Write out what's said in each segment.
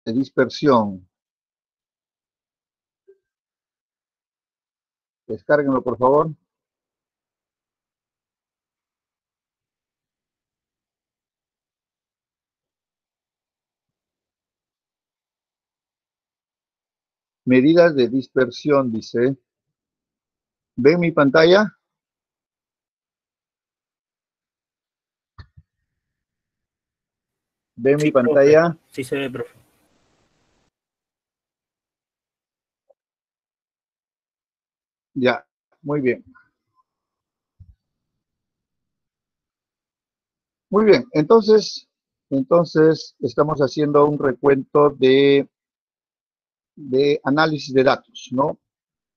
de dispersión. Descárguenlo, por favor. Medidas de dispersión, dice. ¿Ven mi pantalla? ¿Ven mi pantalla? Sí se ve, profe. Ya, muy bien. Muy bien, entonces estamos haciendo un recuento de análisis de datos, ¿no?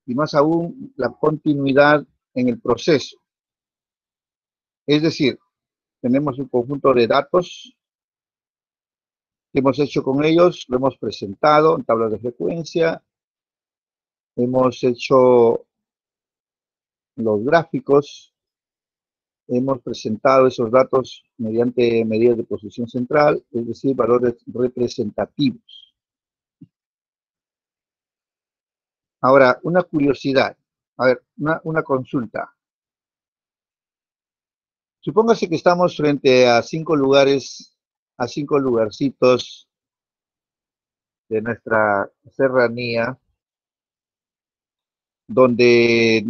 Y más aún, la continuidad en el proceso. Es decir, tenemos un conjunto de datos que hemos hecho con ellos, lo hemos presentado en tablas de frecuencia, hemos hecho los gráficos, hemos presentado esos datos mediante medidas de posición central, es decir, valores representativos. Ahora, una curiosidad, a ver, una consulta. Supóngase que estamos frente a 5 lugares, a 5 lugarcitos de nuestra serranía, donde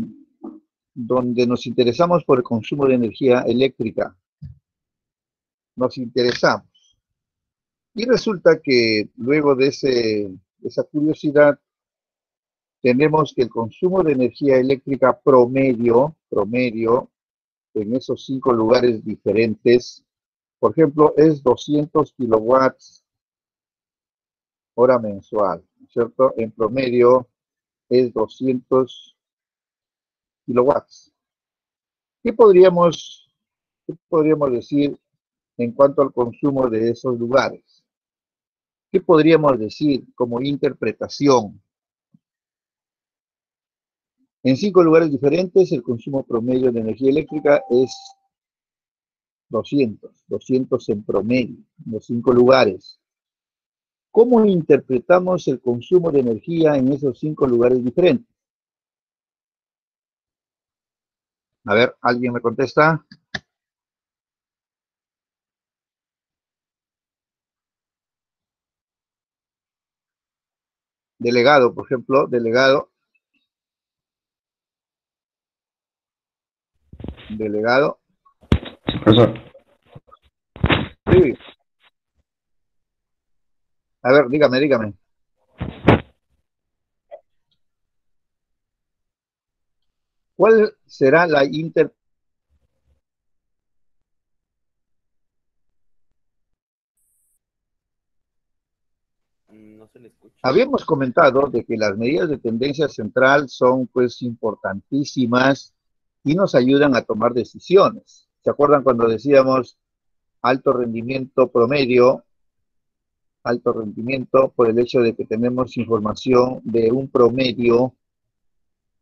nos interesamos por el consumo de energía eléctrica. Nos interesamos. Y resulta que luego de esa curiosidad, tenemos que el consumo de energía eléctrica promedio, en esos 5 lugares diferentes, por ejemplo, es 200 kilowatts hora mensual, ¿cierto? En promedio es 200 kilowatts. ¿Qué podríamos decir en cuanto al consumo de esos lugares? ¿Qué podríamos decir como interpretación? En 5 lugares diferentes, el consumo promedio de energía eléctrica es 200 en promedio, en los 5 lugares. ¿Cómo interpretamos el consumo de energía en esos 5 lugares diferentes? A ver, ¿alguien me contesta? Delegado, por ejemplo, delegado. Profesor. Sí. A ver, dígame. ¿Cuál será la No se le escucha. Habíamos comentado de que las medidas de tendencia central son pues importantísimas y nos ayudan a tomar decisiones. ¿Se acuerdan cuando decíamos alto rendimiento promedio? Alto rendimiento por el hecho de que tenemos información de un promedio,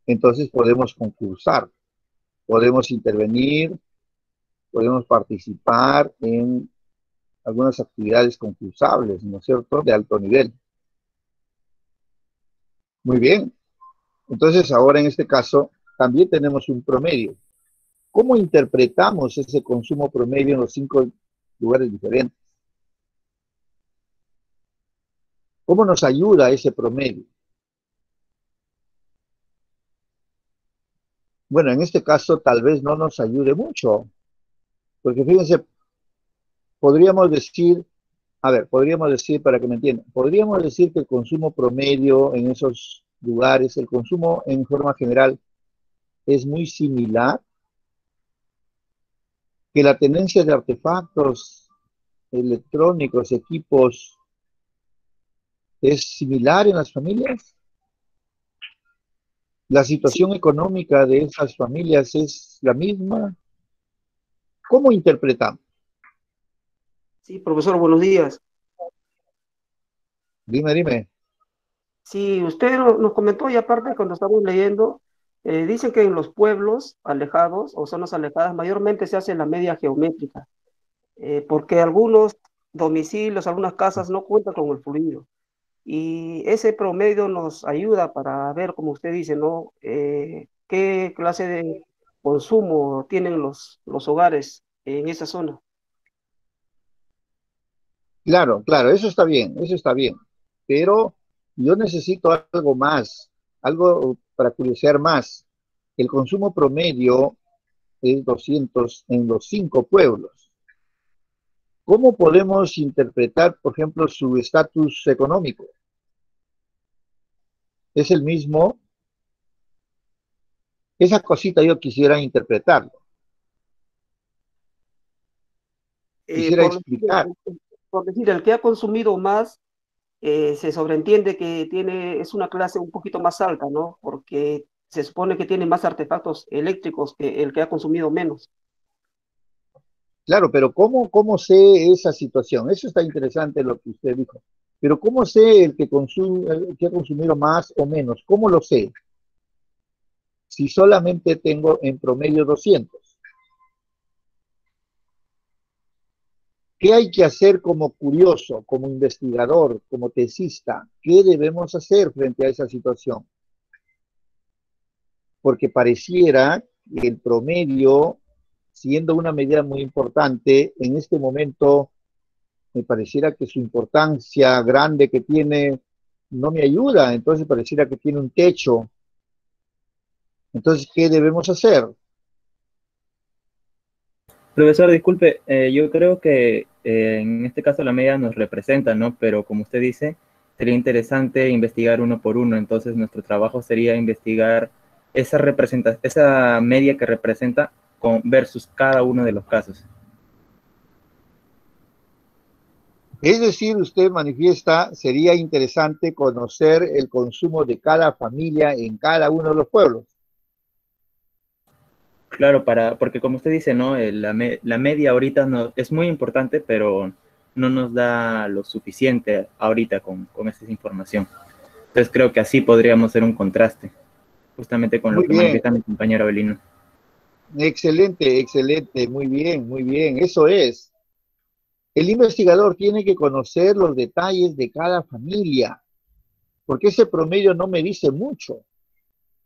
entonces podemos concursar, podemos intervenir, podemos participar en algunas actividades concursables, ¿no es cierto?, de alto nivel. Muy bien. Entonces, ahora en este caso, también tenemos un promedio. ¿Cómo interpretamos ese consumo promedio en los 5 lugares diferentes? ¿Cómo nos ayuda ese promedio? Bueno, en este caso tal vez no nos ayude mucho, porque fíjense, podríamos decir para que me entiendan, podríamos decir que el consumo promedio en esos lugares, el consumo en forma general es muy similar, que la tendencia de artefactos electrónicos, equipos, es similar en las familias. La situación económica de esas familias es la misma. ¿Cómo interpretamos? Sí, profesor, buenos días. Dime. Sí, usted nos comentó y aparte cuando estamos leyendo, dicen que en los pueblos alejados o zonas alejadas mayormente se hace la media geométrica, porque algunos domicilios, algunas casas no cuentan con el fluido. y ese promedio nos ayuda para ver, como usted dice, ¿no? Qué clase de consumo tienen los hogares en esa zona. Claro, claro, eso está bien. Pero yo necesito algo más, algo para curiosear más. El consumo promedio es 200 en los 5 pueblos. ¿Cómo podemos interpretar, por ejemplo, su estatus económico? ¿Es el mismo? Esa cosita yo quisiera interpretarlo, Eh, quisiera por decir, explicar. por decir, el que ha consumido más, se sobreentiende que es una clase un poquito más alta, ¿no? Porque se supone que tiene más artefactos eléctricos que el que ha consumido menos. Claro, pero ¿cómo sé esa situación? Eso está interesante lo que usted dijo. Pero ¿cómo sé el que ha consumido más o menos? ¿Cómo lo sé? Si solamente tengo en promedio 200. ¿Qué hay que hacer como curioso, como investigador, como tesista? ¿Qué debemos hacer frente a esa situación? Porque pareciera que el promedio, siendo una medida muy importante, en este momento me pareciera que su importancia grande que tiene no me ayuda, entonces pareciera que tiene un techo. Entonces, ¿qué debemos hacer? Profesor, disculpe, yo creo que en este caso la media nos representa, ¿no? Pero como usted dice, sería interesante investigar uno por uno. Entonces, nuestro trabajo sería investigar esa media que representa versus cada uno de los casos. Es decir, usted manifiesta, sería interesante conocer el consumo de cada familia en cada uno de los pueblos. Claro, porque como usted dice, ¿no? La media ahorita no, es muy importante, pero no nos da lo suficiente ahorita con esa información. Entonces creo que así podríamos hacer un contraste, justamente con lo Muy que bien, manifiesta mi compañero Abelino. excelente, excelente, muy bien, muy bien. Eso es. El investigador tiene que conocer los detalles de cada familia, porque ese promedio no me dice mucho.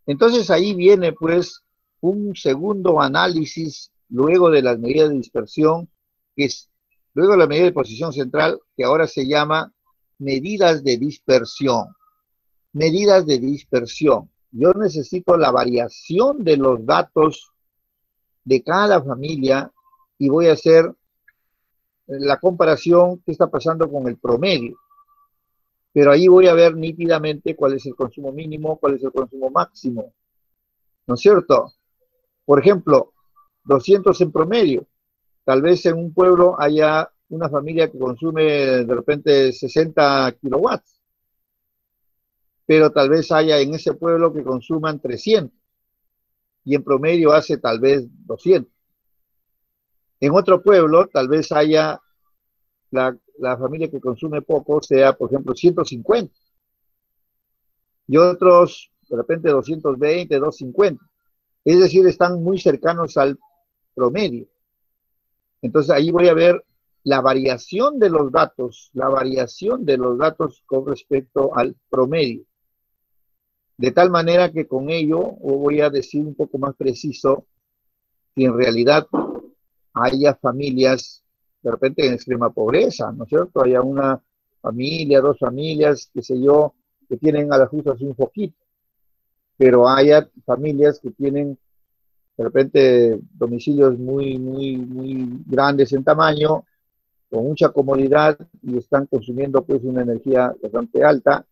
Entonces ahí viene pues un segundo análisis luego de las medidas de dispersión, que es luego de la medida de posición central, que ahora se llama medidas de dispersión. Medidas de dispersión. Yo necesito la variación de los datos de cada familia y voy a hacer la comparación que está pasando con el promedio. Pero ahí voy a ver nítidamente cuál es el consumo mínimo, cuál es el consumo máximo. ¿No es cierto? Por ejemplo, 200 en promedio. Tal vez en un pueblo haya una familia que consume de repente 60 kilowatts, pero tal vez haya en ese pueblo que consuman 300 y en promedio hace tal vez 200. En otro pueblo tal vez haya la familia que consume poco, sea por ejemplo 150 y otros de repente 220, 250. Es decir, están muy cercanos al promedio. Entonces ahí voy a ver la variación de los datos, la variación de los datos con respecto al promedio. De tal manera que con ello voy a decir un poco más preciso si en realidad haya familias de repente en extrema pobreza, ¿no es cierto? Haya una familia, dos familias, qué sé yo, que tienen a las justas un poquito, pero haya familias que tienen de repente domicilios muy grandes en tamaño, con mucha comodidad y están consumiendo pues una energía bastante alta,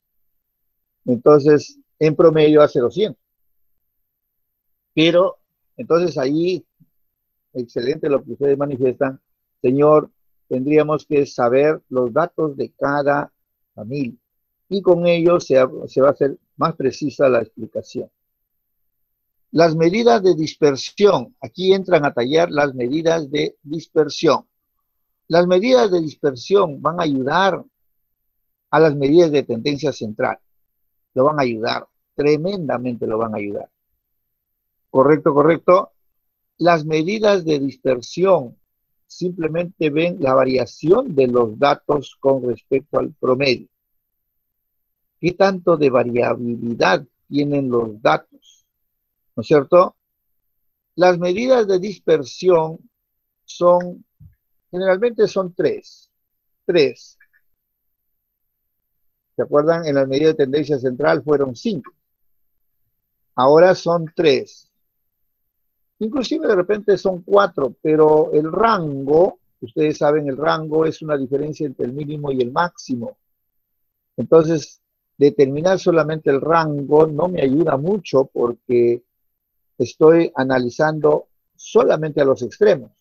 entonces en promedio hace 200. Pero entonces ahí, excelente lo que ustedes manifiestan, señor, tendríamos que saber los datos de cada familia y con ello se va a hacer más precisa la explicación. Las medidas de dispersión, aquí entran a tallar las medidas de dispersión. Las medidas de dispersión van a ayudar a las medidas de tendencia central. Lo van a ayudar, tremendamente lo van a ayudar. Correcto, correcto. Las medidas de dispersión simplemente ven la variación de los datos con respecto al promedio. qué tanto de variabilidad tienen los datos, ¿no es cierto? Las medidas de dispersión generalmente son tres. Tres. ¿Se acuerdan? En las medidas de tendencia central fueron 5. Ahora son 3. Inclusive de repente son 4, pero el rango, ustedes saben, el rango es una diferencia entre el mínimo y el máximo. Entonces, determinar solamente el rango no me ayuda mucho porque estoy analizando solamente a los extremos.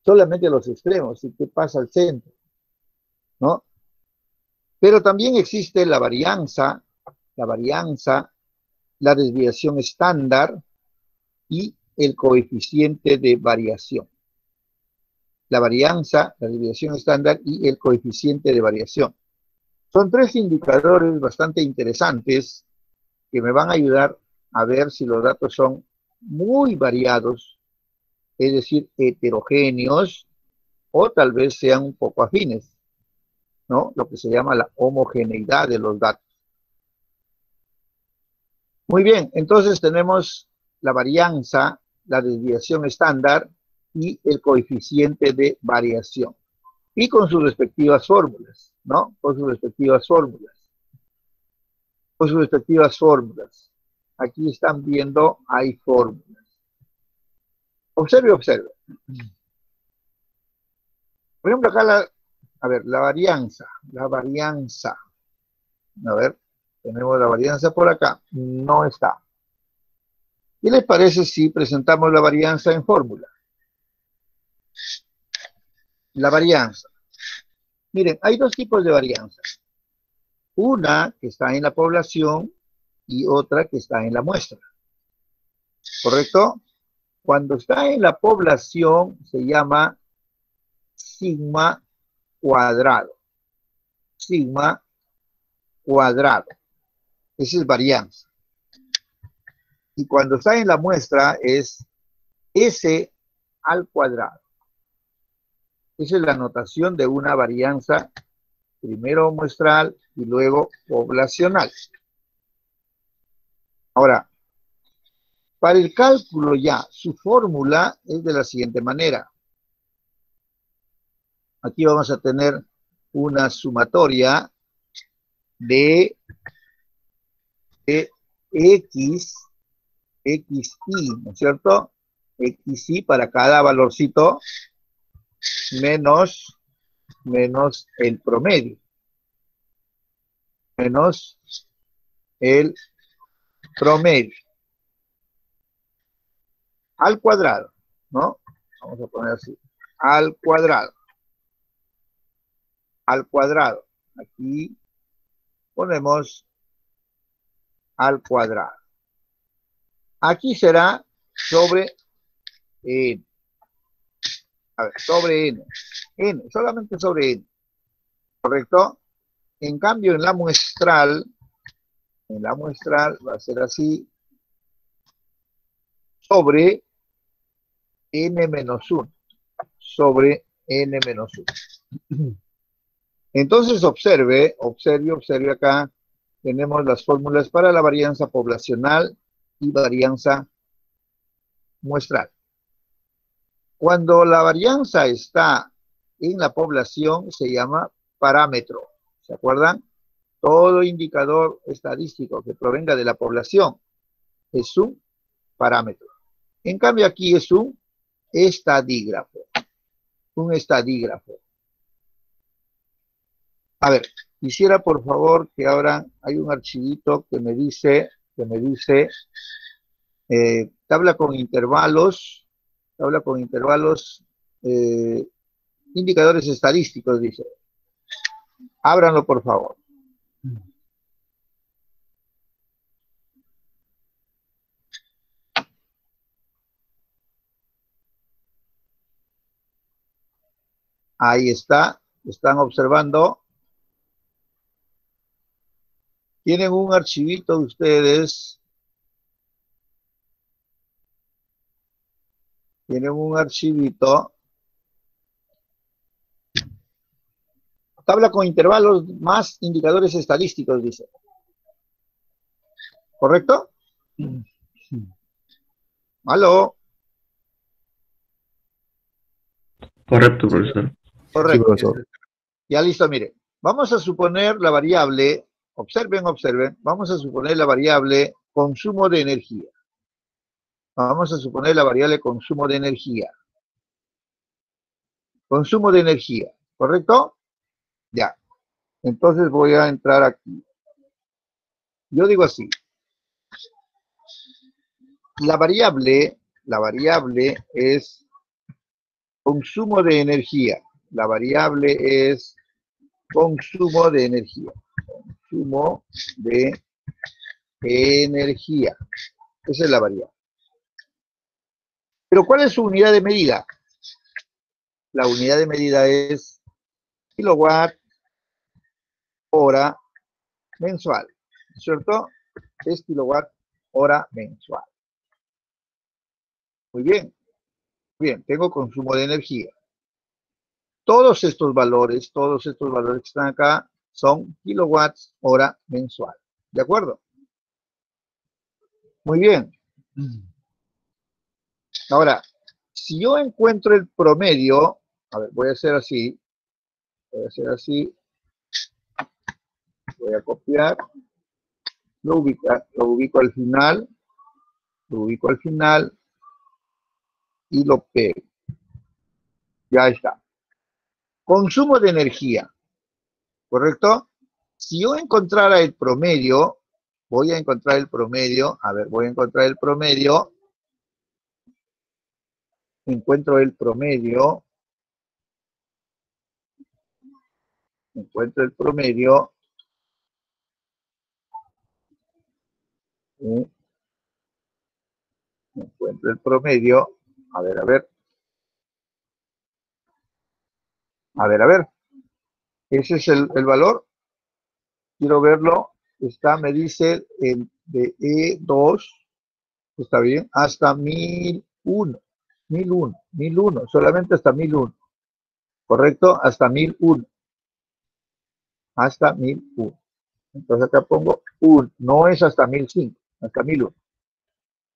Solamente a los extremos. ¿Y qué pasa al centro? ¿No? Pero también existe la varianza, la desviación estándar y el coeficiente de variación. La varianza, la desviación estándar y el coeficiente de variación. Son 3 indicadores bastante interesantes que me van a ayudar a ver si los datos son muy variados, es decir, heterogéneos, o tal vez sean un poco afines, ¿no? Lo que se llama la homogeneidad de los datos. Muy bien, entonces tenemos la varianza, la desviación estándar y el coeficiente de variación. Y con sus respectivas fórmulas, ¿no? Con sus respectivas fórmulas. Con sus respectivas fórmulas. Aquí están viendo, hay fórmulas. Observe, observe. Por ejemplo, acá la varianza. A ver, tenemos la varianza por acá. No está. ¿Qué les parece si presentamos la varianza en fórmula? La varianza. Miren, hay 2 tipos de varianza. Una que está en la población y otra que está en la muestra. ¿Correcto? Cuando está en la población se llama sigma cuadrado. Sigma cuadrado. Esa es varianza. Y cuando está en la muestra es S al cuadrado. Esa es la notación de una varianza, primero muestral y luego poblacional. Ahora, para el cálculo ya, su fórmula es de la siguiente manera. Aquí vamos a tener una sumatoria de X, XI, ¿no es cierto? XI para cada valorcito menos el promedio. Menos el promedio. Al cuadrado, ¿no? Vamos a poner así. Al cuadrado. Al cuadrado. Aquí ponemos al cuadrado. Aquí será sobre N. A ver, sobre N. N, solamente sobre N. ¿Correcto? En cambio, en la muestral va a ser así, sobre N menos 1. Sobre N menos 1. Entonces, observe acá, tenemos las fórmulas para la varianza poblacional y varianza muestral. Cuando la varianza está en la población, se llama parámetro. ¿Se acuerdan? Todo indicador estadístico que provenga de la población es un parámetro. En cambio, aquí es un estadígrafo. Un estadígrafo. A ver, quisiera por favor que ahora hay un archivito que me dice tabla con intervalos, indicadores estadísticos, dice. Ábranlo, por favor. Ahí está, están observando. Tienen un archivito ustedes. Tienen un archivito Tabla con intervalos más indicadores estadísticos, dice. ¿Correcto? ¿Aló? Correcto, profesor. Correcto. Sí, profesor. Ya listo, mire. Vamos a suponer la variable, observen, vamos a suponer la variable consumo de energía. Vamos a suponer la variable consumo de energía. Consumo de energía, ¿correcto? Ya. Entonces voy a entrar aquí. Yo digo así. La variable es consumo de energía. La variable es consumo de energía. Consumo de energía. Esa es la variable. Pero ¿cuál es su unidad de medida? La unidad de medida es kilowatt hora mensual, ¿cierto? Es kilowatt hora mensual. Muy bien. Bien, tengo consumo de energía. Todos estos valores que están acá son kilowatts hora mensual. ¿De acuerdo? Muy bien. Ahora, si yo encuentro el promedio, a ver, voy a hacer así, voy a copiar, lo ubico al final, y lo pego. Ya está. Consumo de energía, ¿correcto? Si yo encontrara el promedio, voy a encontrar el promedio, encuentro el promedio, ¿sí? Encuentro el promedio, a ver, ese es el valor, quiero verlo, me dice de E2, está bien, hasta 1001, solamente hasta 1001, ¿correcto? Hasta 1001. Entonces acá pongo 1, no es hasta 1005, hasta 1001.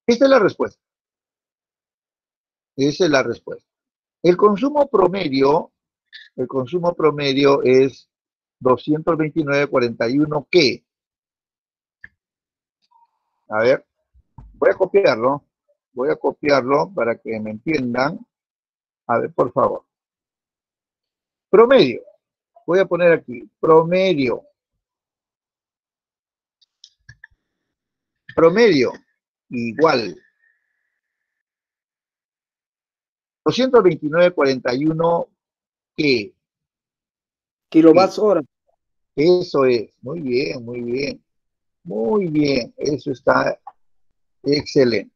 Esta es la respuesta. El consumo promedio es 229.41, ¿qué? A ver, voy a copiarlo para que me entiendan. A ver, por favor. Promedio. Voy a poner aquí, promedio igual 229.41, ¿qué? Kilowatts hora. Eso es, muy bien, eso está excelente.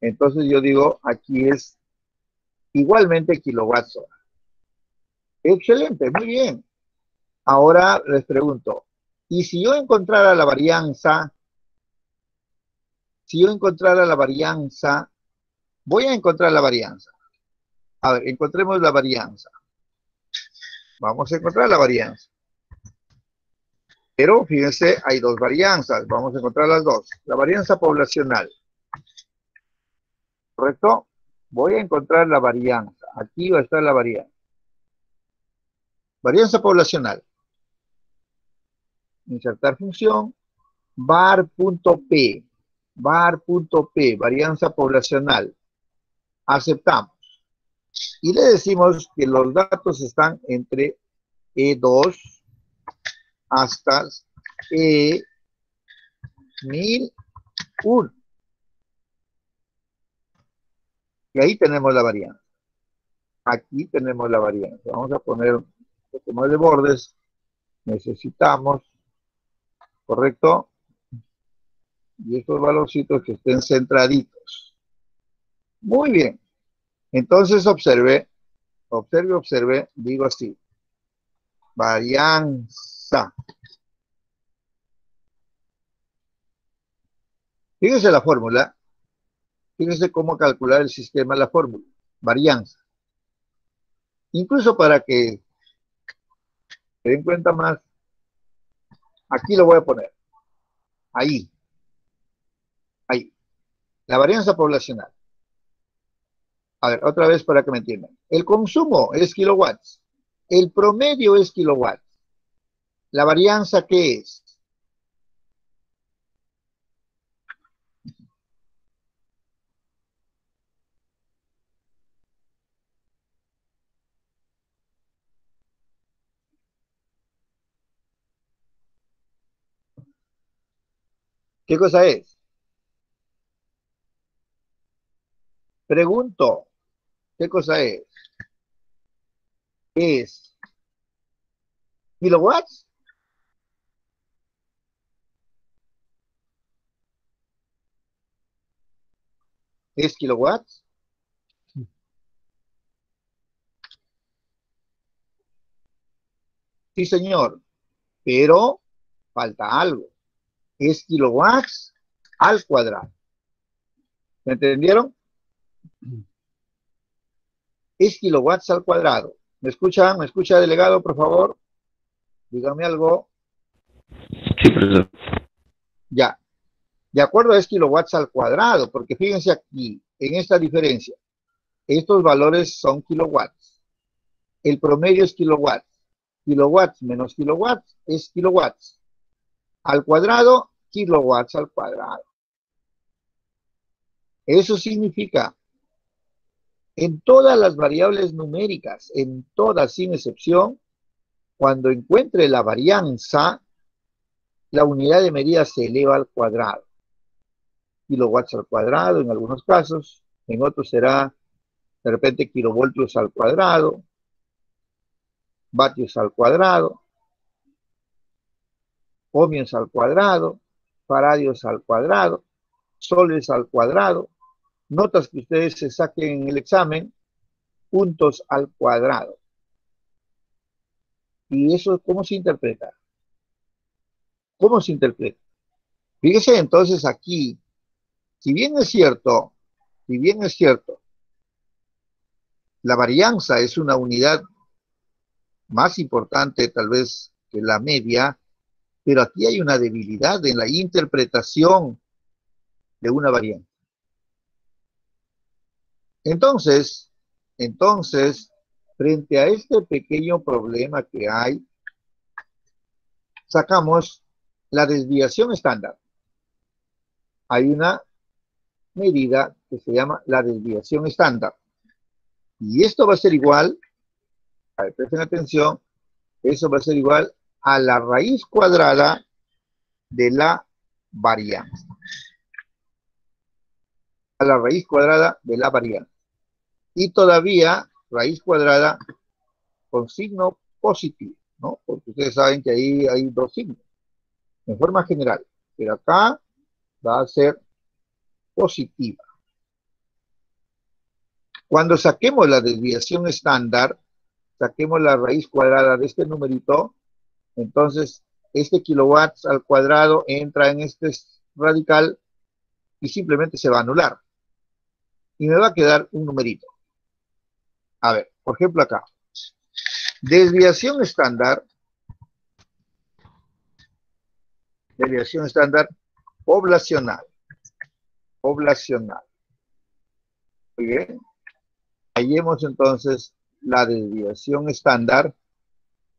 Entonces yo digo, aquí es igualmente kilowatts hora. Excelente, muy bien. Ahora les pregunto, ¿y si yo encontrara la varianza? Voy a encontrar la varianza. A ver, encontremos la varianza. Vamos a encontrar la varianza. Pero fíjense, hay dos varianzas. Vamos a encontrar las dos. La varianza poblacional. ¿Correcto? Voy a encontrar la varianza. Aquí va a estar la varianza. Varianza poblacional. Insertar función. var.p. Varianza poblacional. Aceptamos. Y le decimos que los datos están entre E2 hasta E1001. Y ahí tenemos la varianza. Aquí tenemos la varianza. Vamos a poner un poco más de bordes. Necesitamos, ¿correcto? Y estos valorcitos que estén centraditos. Muy bien. Entonces observe, digo así. Varianza. Fíjense la fórmula. Fíjense cómo calcular el sistema, la fórmula. Varianza. Incluso para que Se den cuenta más. Aquí lo voy a poner. Ahí. Ahí. La varianza poblacional. A ver, otra vez para que me entiendan. El consumo es kilowatts. El promedio es kilowatts. ¿La varianza qué es? ¿Qué cosa es? Pregunto, ¿qué cosa es? ¿Es kilowatts? ¿Es kilowatts? Sí, señor, pero falta algo. Es kilowatts al cuadrado. ¿Me entendieron? Es kilowatts al cuadrado. ¿Me escucha? ¿Me escucha, delegado, por favor? Dígame algo. Sí, profesor. Ya. De acuerdo, es kilowatts al cuadrado, porque fíjense aquí, en esta diferencia. Estos valores son kilowatts. El promedio es kilowatts. Kilowatts menos kilowatts es kilowatts. Al cuadrado, kilowatts al cuadrado. Eso significa, en todas las variables numéricas, en todas sin excepción, cuando encuentre la varianza, la unidad de medida se eleva al cuadrado. Kilowatts al cuadrado en algunos casos, en otros será de repente kilovoltios al cuadrado, vatios al cuadrado, ohmios al cuadrado, faradios al cuadrado, soles al cuadrado, notas que ustedes se saquen en el examen, puntos al cuadrado. ¿Y eso cómo se interpreta? ¿Cómo se interpreta? Fíjese entonces aquí, si bien es cierto, la varianza es una unidad más importante tal vez que la media, pero aquí hay una debilidad en la interpretación de una varianza. Entonces, frente a este pequeño problema que hay, sacamos la desviación estándar. Hay una medida que se llama la desviación estándar. Y esto va a ser igual, a ver, presten atención, eso va a ser igual a la raíz cuadrada de la varianza. A la raíz cuadrada de la varianza. Y todavía raíz cuadrada con signo positivo, ¿no? Porque ustedes saben que ahí hay dos signos, en forma general. Pero acá va a ser positiva. Cuando saquemos la desviación estándar, saquemos la raíz cuadrada de este numerito, entonces este kilowatts al cuadrado entra en este radical y simplemente se va a anular. Y me va a quedar un numerito. A ver, por ejemplo acá. Desviación estándar poblacional. Muy bien. Hallemos entonces la desviación estándar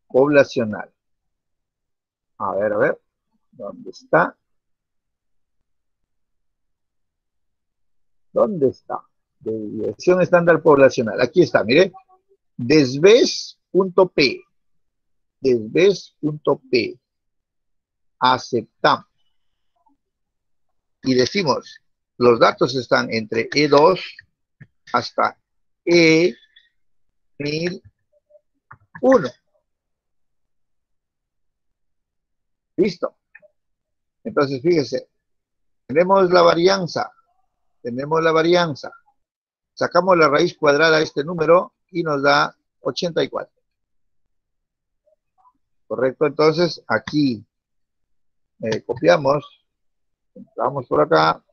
poblacional. A ver, ¿dónde está? ¿Dónde está? Desviación estándar poblacional. Aquí está, mire. Desves.p. Desves.p. Aceptamos. Y decimos, los datos están entre E2 hasta E1001. Listo. Entonces, fíjese, tenemos la varianza. Sacamos la raíz cuadrada de este número y nos da 84. Correcto, entonces aquí copiamos, entramos por acá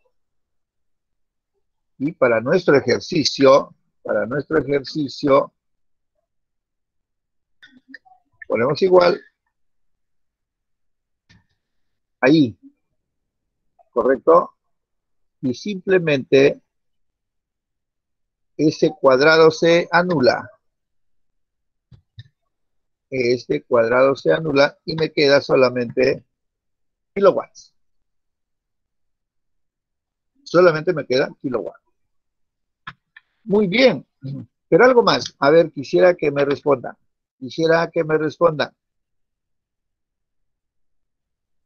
y para nuestro ejercicio, Ponemos igual. Ahí. ¿Correcto? Y simplemente ese cuadrado se anula. Este cuadrado se anula y me queda solamente kilowatts. Solamente me queda kilowatts. Muy bien. Pero algo más. A ver, quisiera que me respondan. Quisiera que me respondan.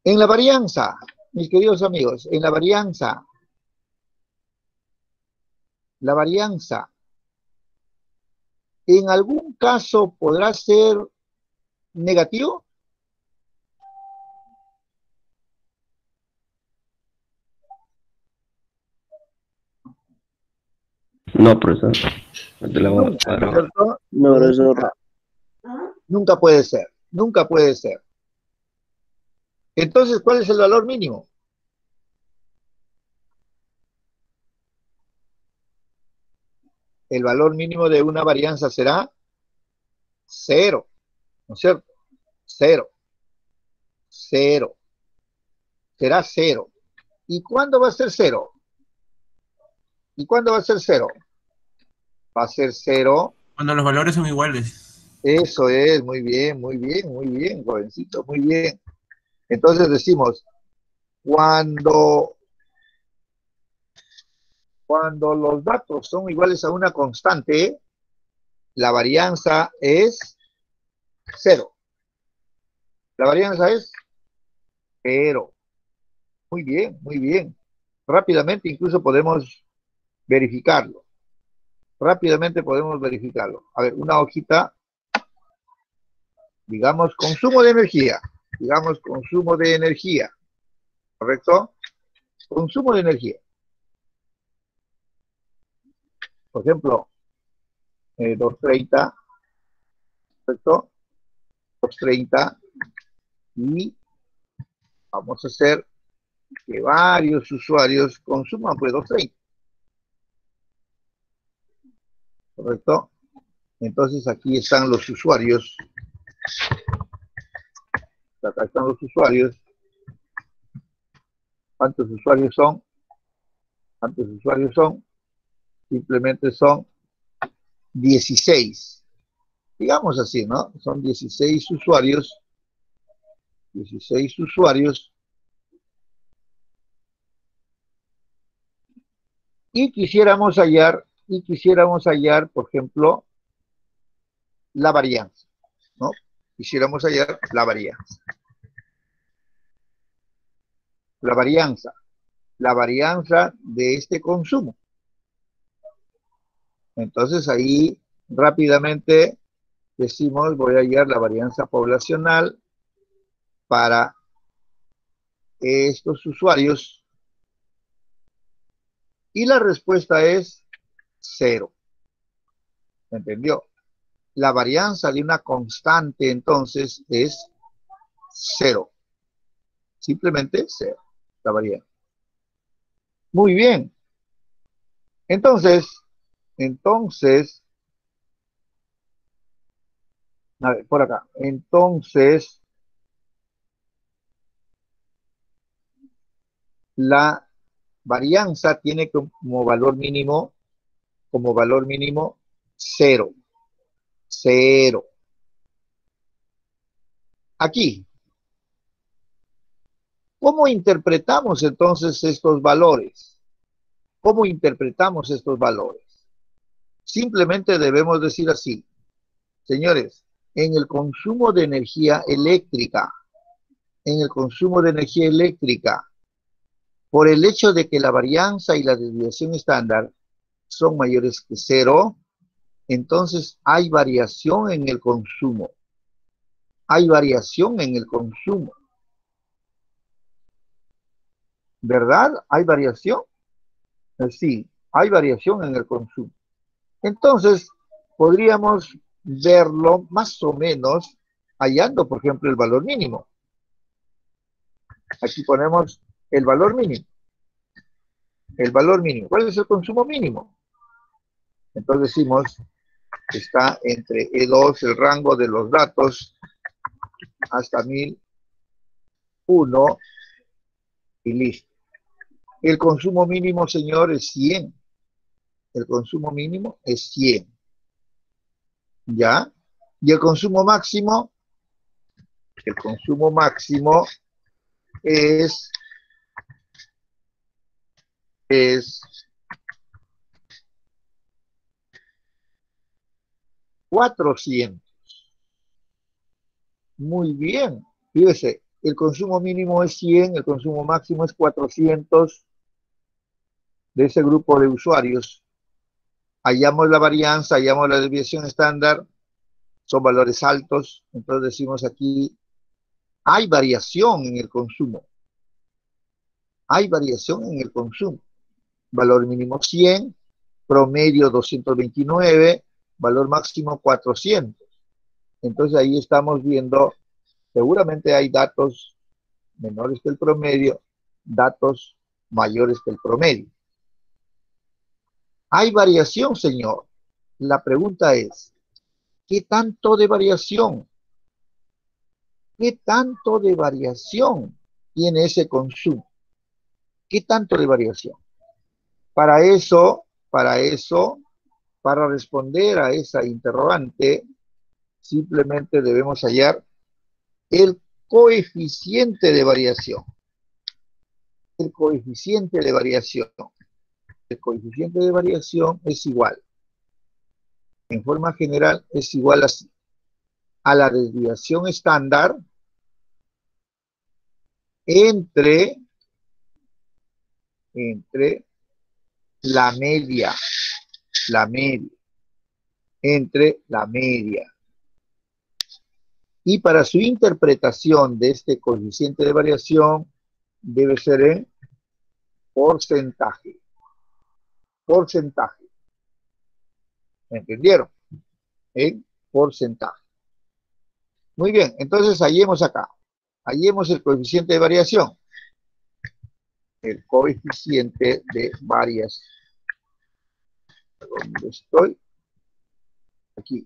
En la varianza, mis queridos amigos, en la varianza, ¿en algún caso podrá ser negativo? No, profesor. No te la voy a Nunca, dar. ¿cierto? No, profesor. Nunca puede ser. Nunca puede ser. Entonces, ¿cuál es el valor mínimo? El valor mínimo de una varianza será 0, ¿no es cierto? 0. 0. Será 0. ¿Y cuándo va a ser 0? ¿Y cuándo va a ser 0? Va a ser 0. Cuando los valores son iguales. Eso es, muy bien, jovencito, muy bien. Entonces decimos, cuando los datos son iguales a una constante, la varianza es 0. La varianza es 0. Muy bien, muy bien. Rápidamente incluso podemos verificarlo. Rápidamente podemos verificarlo. A ver, una hojita, digamos, consumo de energía. Digamos, consumo de energía. ¿Correcto? Consumo de energía. Por ejemplo, 230, ¿correcto? 230 y vamos a hacer que varios usuarios consuman pues 230. ¿Correcto? Entonces aquí están los usuarios. Acá están los usuarios. ¿Cuántos usuarios son? ¿Cuántos usuarios son? Simplemente son 16. Digamos así, ¿no? Son 16 usuarios. 16 usuarios. Y quisiéramos hallar, por ejemplo, la varianza, ¿no? Quisiéramos hallar la varianza. La varianza de este consumo. Entonces ahí rápidamente decimos, voy a hallar la varianza poblacional para estos usuarios. Y la respuesta es 0. ¿Me entendió? La varianza de una constante entonces es 0. Simplemente 0. La varianza. Muy bien. Entonces, a ver, por acá. Entonces, la varianza tiene como valor mínimo 0. 0. Aquí. ¿Cómo interpretamos entonces estos valores? ¿Cómo interpretamos estos valores? Simplemente debemos decir así. Señores, en el consumo de energía eléctrica, por el hecho de que la varianza y la desviación estándar son mayores que 0, entonces hay variación en el consumo. Hay variación en el consumo. ¿Verdad? ¿Hay variación? Sí, hay variación en el consumo. Entonces, podríamos verlo más o menos hallando, por ejemplo, el valor mínimo. Aquí ponemos el valor mínimo. El valor mínimo. ¿Cuál es el consumo mínimo? Entonces decimos que está entre E2, el rango de los datos, hasta 1001 y listo. El consumo mínimo, señor, es 100. El consumo mínimo es 100. ¿Ya? Y el consumo máximo es 400. Muy bien. Fíjese, el consumo mínimo es 100, el consumo máximo es 400 de ese grupo de usuarios. Hallamos la varianza, hallamos la desviación estándar, son valores altos, entonces decimos aquí, hay variación en el consumo. Hay variación en el consumo. Valor mínimo 100, promedio 229, valor máximo 400. Entonces ahí estamos viendo, seguramente hay datos menores que el promedio, datos mayores que el promedio. Hay variación, señor. La pregunta es, ¿qué tanto de variación? ¿Qué tanto de variación tiene ese consumo? ¿Qué tanto de variación? Para responder a esa interrogante, simplemente debemos hallar el coeficiente de variación. El coeficiente de variación. El coeficiente de variación es igual. En forma general es igual así. A la desviación estándar entre la media, entre la media. Y para su interpretación de este coeficiente de variación debe ser en porcentaje. Porcentaje. ¿Me entendieron? En porcentaje. Muy bien, entonces hallemos acá. Hallemos el coeficiente de variación. El coeficiente de variación. ¿Dónde estoy? Aquí.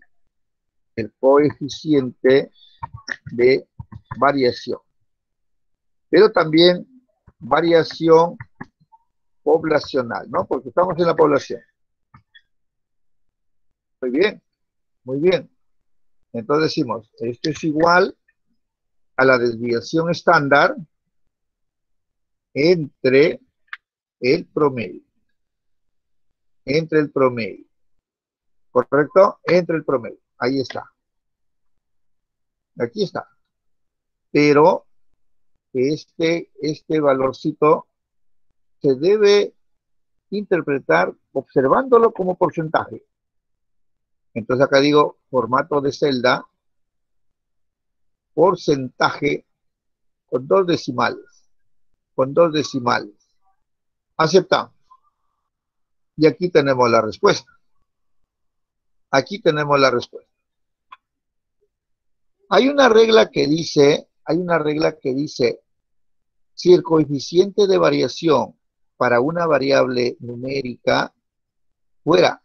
El coeficiente de variación. Pero también variación poblacional, ¿no? Porque estamos en la población. Muy bien, muy bien. Entonces decimos, esto es igual a la desviación estándar entre el promedio. Entre el promedio. ¿Correcto? Entre el promedio. Ahí está. Aquí está. Pero este valorcito se debe interpretar observándolo como porcentaje. Entonces acá digo formato de celda, porcentaje con 2 decimales. Con 2 decimales. Aceptamos. Y aquí tenemos la respuesta. Aquí tenemos la respuesta. Hay una regla que dice, si el coeficiente de variación para una variable numérica fuera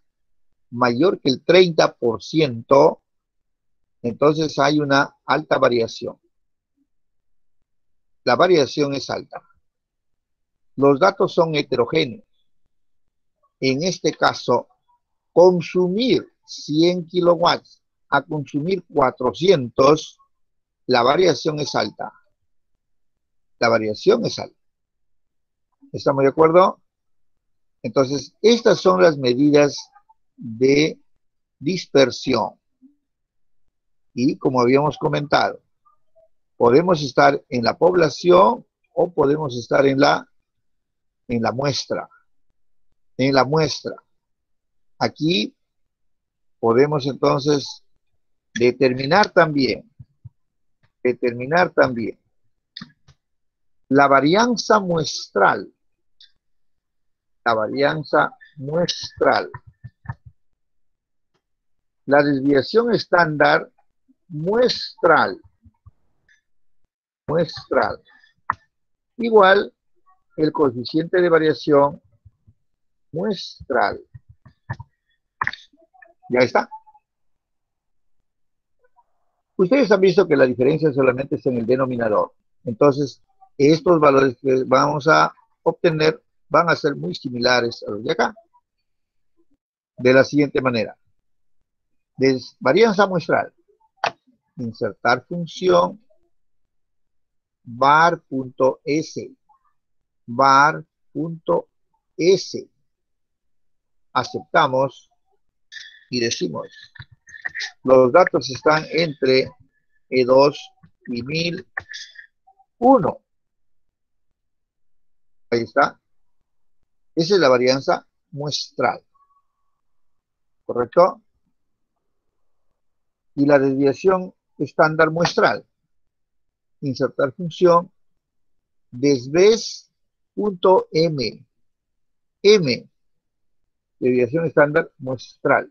mayor que el 30%, entonces hay una alta variación. La variación es alta. Los datos son heterogéneos. En este caso, consumir 100 kilowatts a consumir 400, la variación es alta. La variación es alta. ¿Estamos de acuerdo? Entonces, estas son las medidas de dispersión. Y como habíamos comentado, podemos estar en la población o podemos estar en la muestra. En la muestra. Aquí podemos entonces determinar también la varianza muestral. La varianza muestral. La desviación estándar muestral. Muestral. Igual el coeficiente de variación muestral. Ya está. Ustedes han visto que la diferencia solamente es en el denominador. Entonces, estos valores que vamos a obtener van a ser muy similares a los de acá. De la siguiente manera. Varianza muestral. Insertar función var.s. var.s. Aceptamos y decimos, los datos están entre E2 y 1001. Ahí está. Esa es la varianza muestral. ¿Correcto? Y la desviación estándar muestral. Insertar función desves.m. M. Desviación estándar muestral.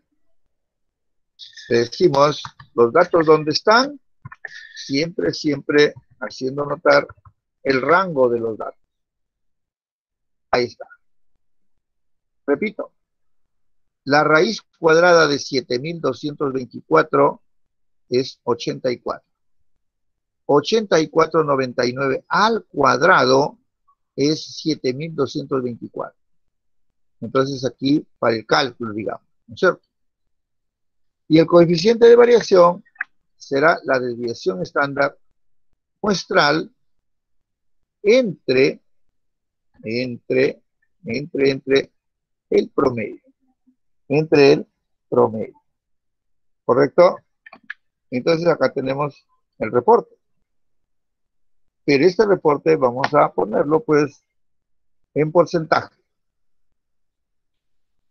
Le decimos los datos donde están, siempre haciendo notar el rango de los datos. Ahí está. Repito, la raíz cuadrada de 7224 es 84. 8499 al cuadrado es 7224. Entonces aquí, para el cálculo, digamos, ¿no es cierto? Y el coeficiente de variación será la desviación estándar muestral entre el promedio. Entre el promedio. ¿Correcto? Entonces acá tenemos el reporte. Pero este reporte vamos a ponerlo pues en porcentaje.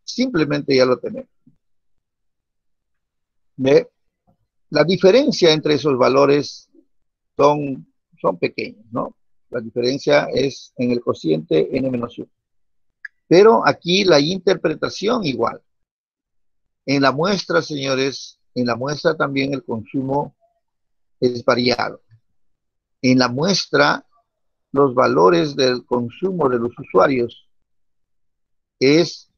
Simplemente ya lo tenemos. ¿Ve? La diferencia entre esos valores son pequeños, ¿no? La diferencia es en el cociente n-1. Pero aquí la interpretación igual. En la muestra, señores, en la muestra también el consumo es variado. En la muestra, los valores del consumo de los usuarios es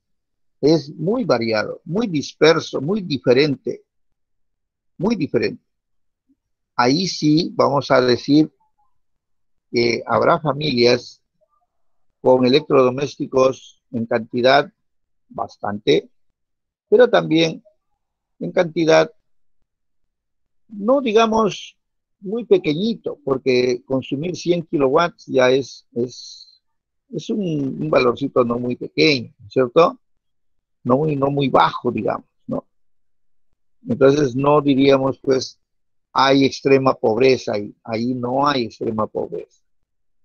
muy variado, muy disperso, muy diferente. Muy diferente. Ahí sí vamos a decir que habrá familias con electrodomésticos en cantidad bastante, pero también en cantidad, no digamos muy pequeñito, porque consumir 100 kilowatts ya es un valorcito no muy pequeño, ¿cierto? No muy bajo, digamos, ¿no? Entonces no diríamos, pues, hay extrema pobreza, ahí no hay extrema pobreza.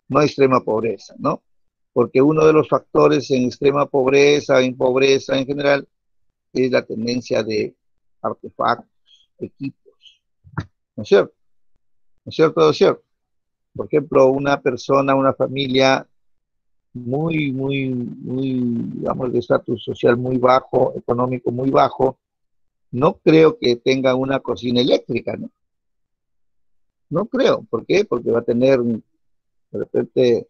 No hay extrema pobreza, ¿no? Porque uno de los factores en extrema pobreza, en pobreza en general, es la tendencia de artefactos, equipos, ¿no es cierto? ¿No es cierto? ¿No es cierto? Por ejemplo, una persona, una familia muy, digamos, de estatus social muy bajo, económico muy bajo, no creo que tenga una cocina eléctrica, ¿no? No creo. ¿Por qué? Porque va a tener, de repente,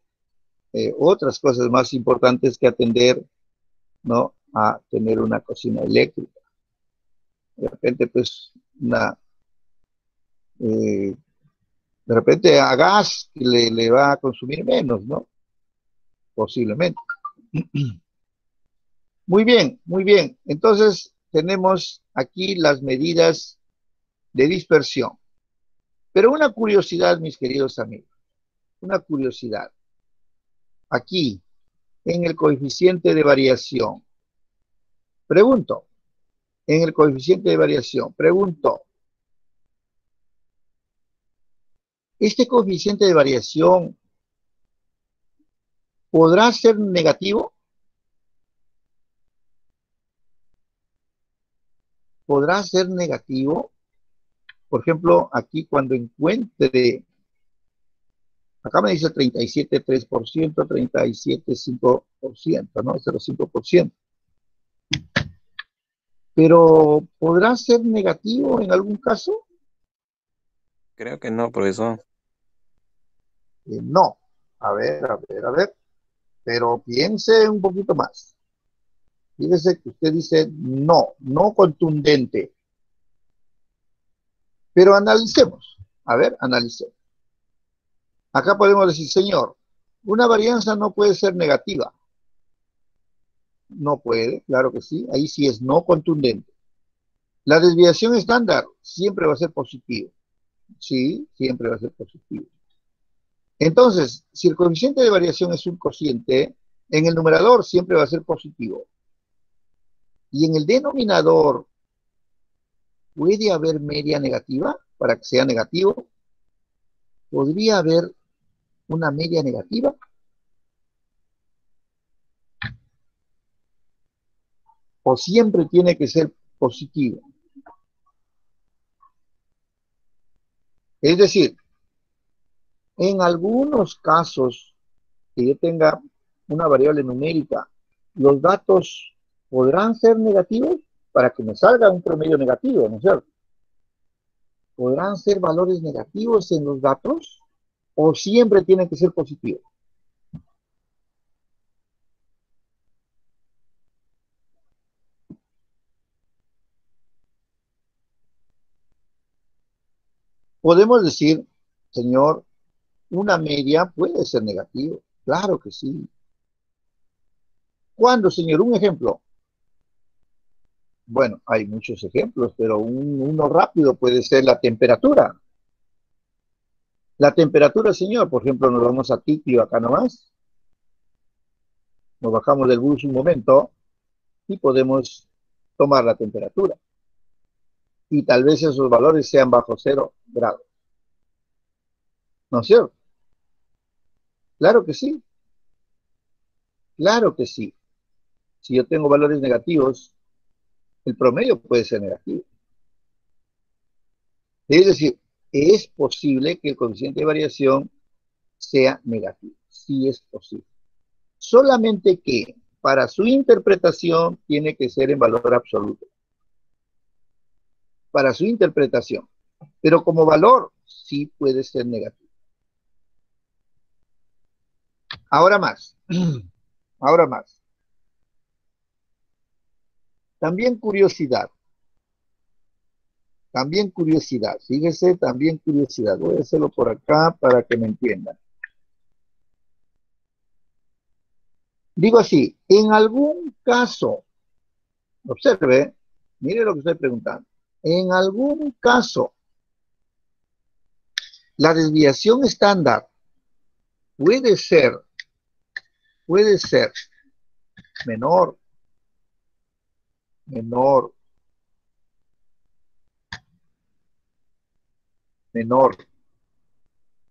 otras cosas más importantes que atender, ¿no? A tener una cocina eléctrica. De repente, pues, de repente a gas le va a consumir menos, ¿no? Posiblemente. Muy bien, muy bien. Entonces, tenemos aquí las medidas de dispersión. Pero una curiosidad, mis queridos amigos, una curiosidad. Aquí, en el coeficiente de variación, pregunto, en el coeficiente de variación, pregunto, ¿este coeficiente de variación podrá ser negativo? ¿Podrá ser negativo? Por ejemplo, aquí cuando encuentre, acá me dice 37,3%, 37,5%, ¿no? 0,5%. Pero, ¿podrá ser negativo en algún caso? Creo que no, profesor. No. A ver. Pero piense un poquito más. Fíjese que usted dice no contundente. Pero analicemos. A ver, analicemos. Acá podemos decir, señor, una varianza no puede ser negativa. No puede, claro que sí. Ahí sí es no contundente. La desviación estándar siempre va a ser positivo. Sí, siempre va a ser positivo. Entonces, si el coeficiente de variación es un cociente, en el numerador siempre va a ser positivo. Y en el denominador, ¿puede haber media negativa para que sea negativo? ¿Podría haber una media negativa? ¿O siempre tiene que ser positivo? Es decir, en algunos casos que yo tenga una variable numérica, los datos podrán ser negativos para que me salga un promedio negativo, ¿no es cierto? ¿Podrán ser valores negativos en los datos o siempre tienen que ser positivos? Podemos decir, señor, una media puede ser negativo. Claro que sí. ¿Cuándo, señor? Un ejemplo. Bueno, hay muchos ejemplos, pero uno rápido puede ser la temperatura. La temperatura, señor, por ejemplo, nos vamos a Titio acá nomás. Nos bajamos del bus un momento y podemos tomar la temperatura. Y tal vez esos valores sean bajo 0 grados. ¿No es cierto? Claro que sí. Claro que sí. Si yo tengo valores negativos, el promedio puede ser negativo. Es decir, es posible que el coeficiente de variación sea negativo. Sí es posible. Solamente que para su interpretación tiene que ser en valor absoluto. Para su interpretación. Pero como valor, sí puede ser negativo. Ahora más. Ahora más. También curiosidad. También curiosidad. Fíjese, también curiosidad. Voy a hacerlo por acá para que me entiendan. Digo así, en algún caso, observe, mire lo que estoy preguntando. En algún caso, la desviación estándar puede ser menor, menor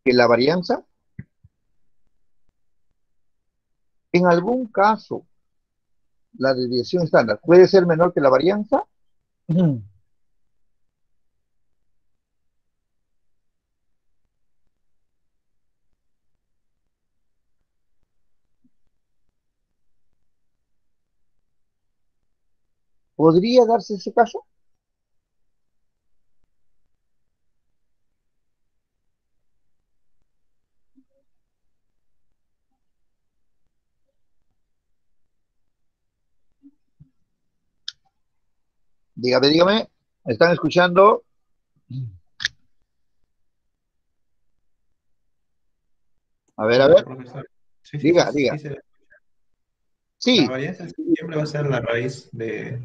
que la varianza. En algún caso, la desviación estándar puede ser menor que la varianza. ¿Podría darse ese caso? Dígame, dígame. ¿Me están escuchando? A ver, a ver. Profesor. Sí, Diga, diga. La Sí, varianza siempre va a ser la raíz de...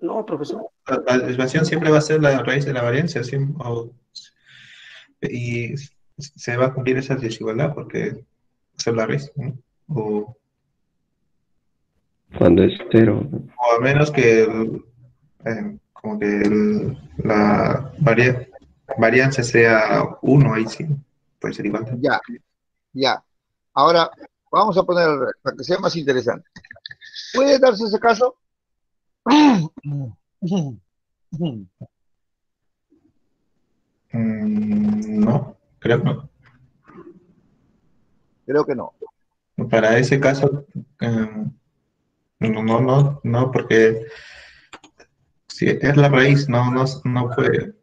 No, profesor. La desviación siempre va a ser la raíz de la varianza, y se va a cumplir esa desigualdad porque va a ser la raíz, ¿no? Cuando es cero. O a menos que como que la varianza sea uno, ahí sí puede ser igual. ya, ya. Ahora, vamos a poner al revés, para que sea más interesante. ¿Puede darse ese caso? No, creo que no. Creo que no. Para ese caso, no, porque si es la raíz, no puede.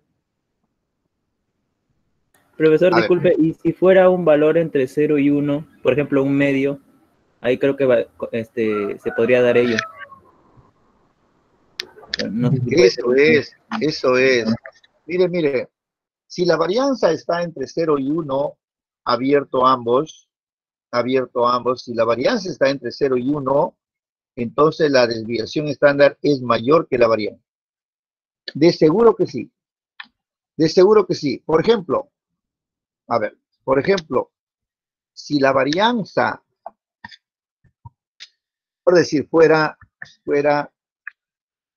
Profesor, A ver, disculpe, y si fuera un valor entre 0 y 1, por ejemplo, un medio, ahí creo que se podría dar ello. No sé si puede ser eso es. Mire, mire. Si la varianza está entre 0 y 1, abierto ambos, si la varianza está entre 0 y 1, entonces la desviación estándar es mayor que la varianza. De seguro que sí. De seguro que sí. Por ejemplo, si la varianza, por decir, fuera,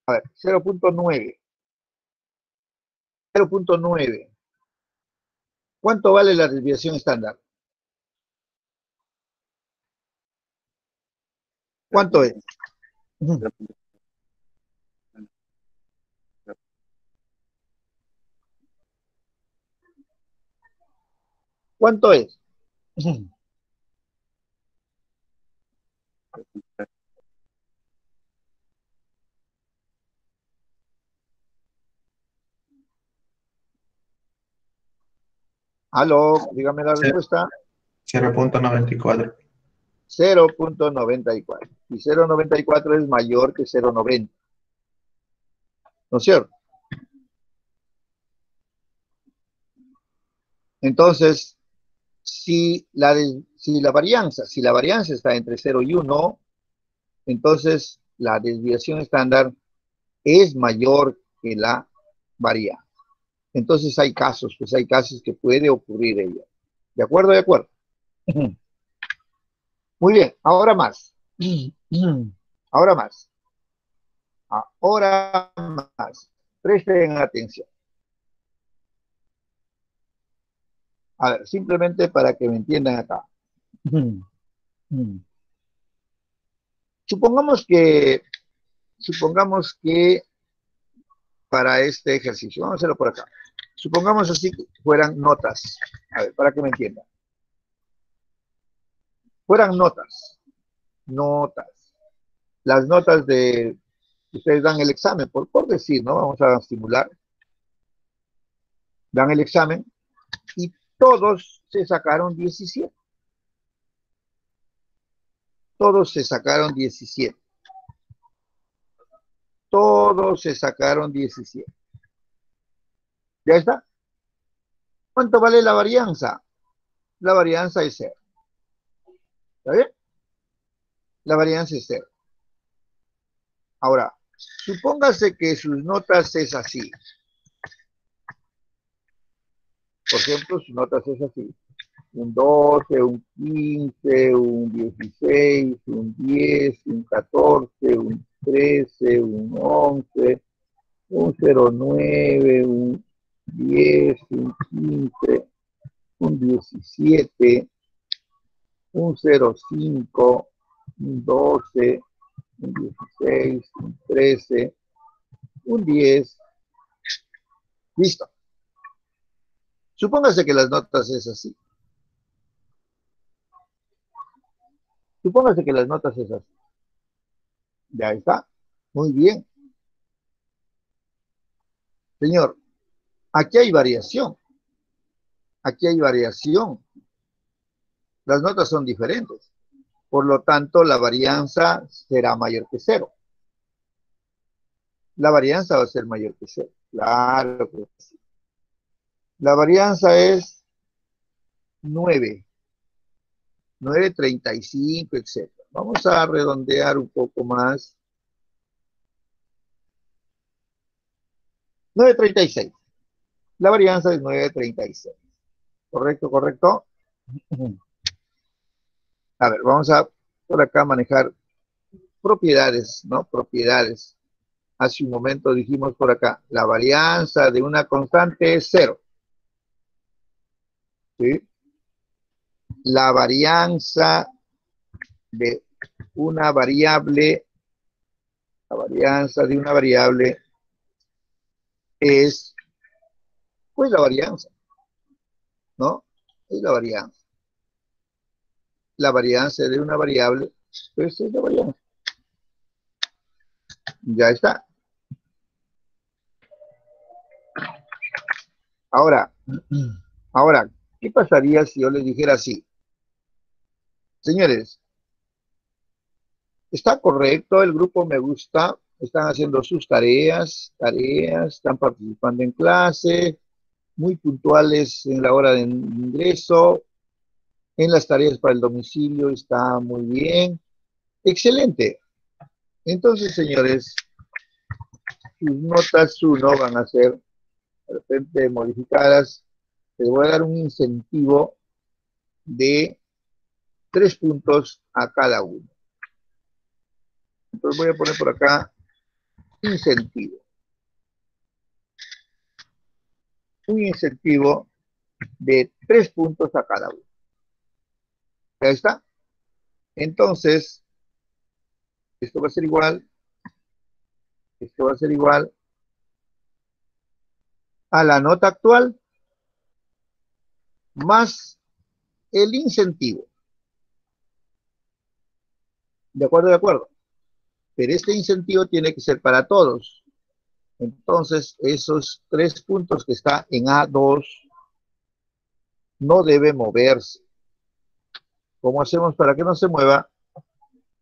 a ver, 0.9. 0.9. ¿Cuánto vale la desviación estándar? ¿Cuánto es? ¿Cuánto es? Aló, dígame la respuesta. 0.94. 0.94. Y 0.94 es mayor que 0.90. ¿No es cierto? Entonces, si la varianza está entre 0 y 1, entonces la desviación estándar es mayor que la varianza. Entonces hay casos que puede ocurrir ello. ¿De acuerdo? De acuerdo. Muy bien, ahora más. Ahora más. Ahora más. Presten atención. A ver, simplemente para que me entiendan acá. Supongamos que para este ejercicio, vamos a hacerlo por acá. Supongamos así que fueran notas. A ver, para que me entiendan. Fueran notas. Las notas de ustedes dan el examen, por decir, ¿no? Vamos a simular. Dan el examen y todos se sacaron 17. Todos se sacaron 17. Todos se sacaron 17. ¿Ya está? ¿Cuánto vale la varianza? La varianza es 0. ¿Está bien? La varianza es 0. Ahora, supóngase que sus notas es así. Por ejemplo, sus notas es así. Un 12, un 15, un 16, un 10, un 14, un 13, un 11, un 09, un 10, un 15, un 17, un 05, un 12, un 16, un 13, un 10. Listo. Supóngase que las notas es así. Supóngase que las notas es así. Ya está. Muy bien. Señor, aquí hay variación. Aquí hay variación. Las notas son diferentes. Por lo tanto, la varianza será mayor que 0. La varianza va a ser mayor que 0. Claro que sí. La varianza es 9, 9.35, etc. Vamos a redondear un poco más. 9.36. La varianza es 9.36. ¿Correcto, correcto? A ver, vamos a por acá manejar propiedades, ¿no? Propiedades. Hace un momento dijimos por acá, la varianza de una constante es 0. ¿Sí? La varianza de una variable, la varianza de una variable es, pues la varianza, ¿no? Es la varianza. La varianza de una variable, pues es la varianza. Ya está. Ahora, ¿qué pasaría si yo les dijera así? Señores, ¿está correcto el grupo me gusta? ¿Están haciendo sus tareas? ¿Están participando en clase? muy puntuales en la hora de ingreso, en las tareas para el domicilio está muy bien. Excelente. Entonces, señores, sus notas 1 van a ser de repente modificadas. Les voy a dar un incentivo de 3 puntos a cada uno. Entonces voy a poner por acá incentivo. Un incentivo de 3 puntos a cada uno. ¿Ya está? Entonces, esto va a ser igual, esto va a ser igual a la nota actual más el incentivo. ¿De acuerdo? De acuerdo. Pero este incentivo tiene que ser para todos. Entonces, esos 3 puntos que está en A2 no debe moverse. ¿Cómo hacemos para que no se mueva?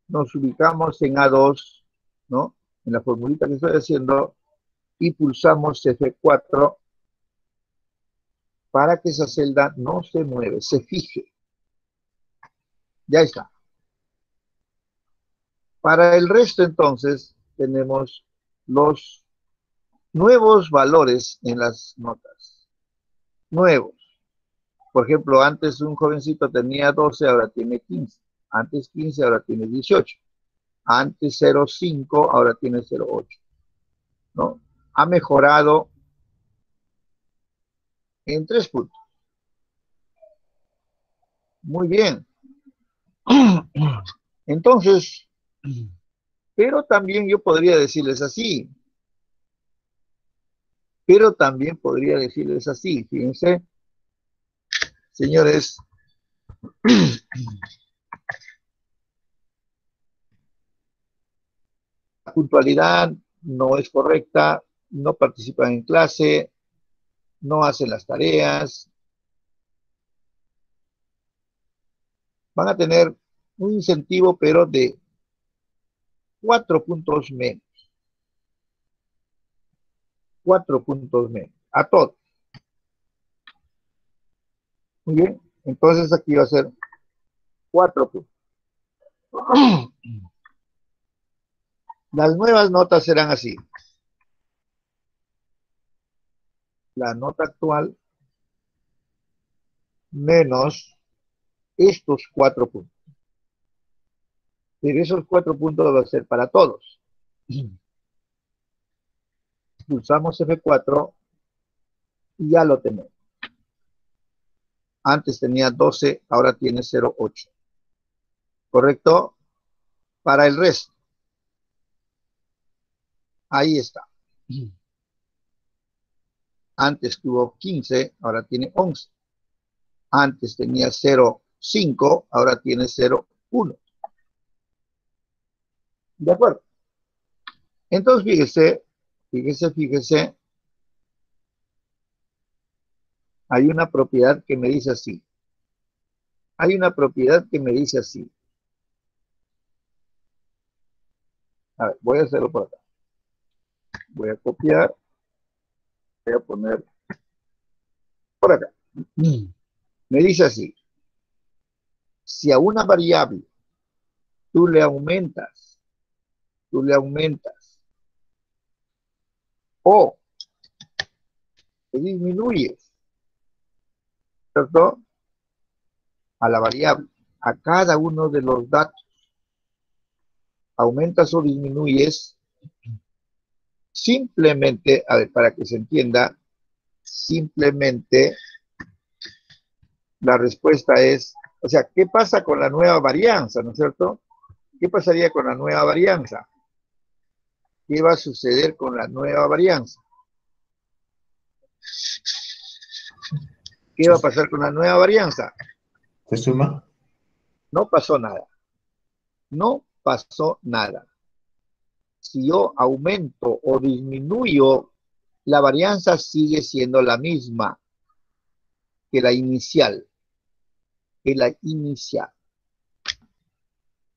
Nos ubicamos en A2, ¿no? En la formulita que estoy haciendo, y pulsamos F4 para que esa celda no se mueve, se fije. Ya está. Para el resto, entonces, tenemos los nuevos valores en las notas. Nuevos. Por ejemplo, antes un jovencito tenía 12, ahora tiene 15. Antes 15, ahora tiene 18. Antes 0,5, ahora tiene 0,8. ¿No? Ha mejorado en 3 puntos. Muy bien. Entonces, pero también yo podría decirles así. Pero también podría decirles así. Fíjense, señores, la puntualidad no es correcta, no participan en clase, no hacen las tareas, van a tener un incentivo, pero de 4 puntos menos. 4 puntos menos. A todos. Muy bien. Entonces aquí va a ser 4 puntos. Las nuevas notas serán así. La nota actual menos estos 4 puntos. Pero esos 4 puntos va a ser para todos. Pulsamos F4 y ya lo tenemos. Antes tenía 12, ahora tiene 0,8. ¿Correcto? Para el resto. Ahí está. Antes tuvo 15, ahora tiene 11. Antes tenía 0,5, ahora tiene 0,1. ¿De acuerdo? Entonces, fíjese. Hay una propiedad que me dice así. Hay una propiedad que me dice así. A ver, voy a hacerlo por acá. Voy a copiar. Voy a poner por acá. Me dice así. Si a una variable tú le aumentas o le disminuyes, ¿cierto? A la variable, a cada uno de los datos, aumentas o disminuyes, simplemente, a ver, para que se entienda, simplemente la respuesta es, o sea, ¿qué pasa con la nueva varianza, no es cierto? ¿Qué pasaría con la nueva varianza? ¿Qué va a suceder con la nueva varianza? ¿Qué va a pasar con la nueva varianza? ¿Se suma? No pasó nada. No pasó nada. Si yo aumento o disminuyo, la varianza sigue siendo la misma que la inicial.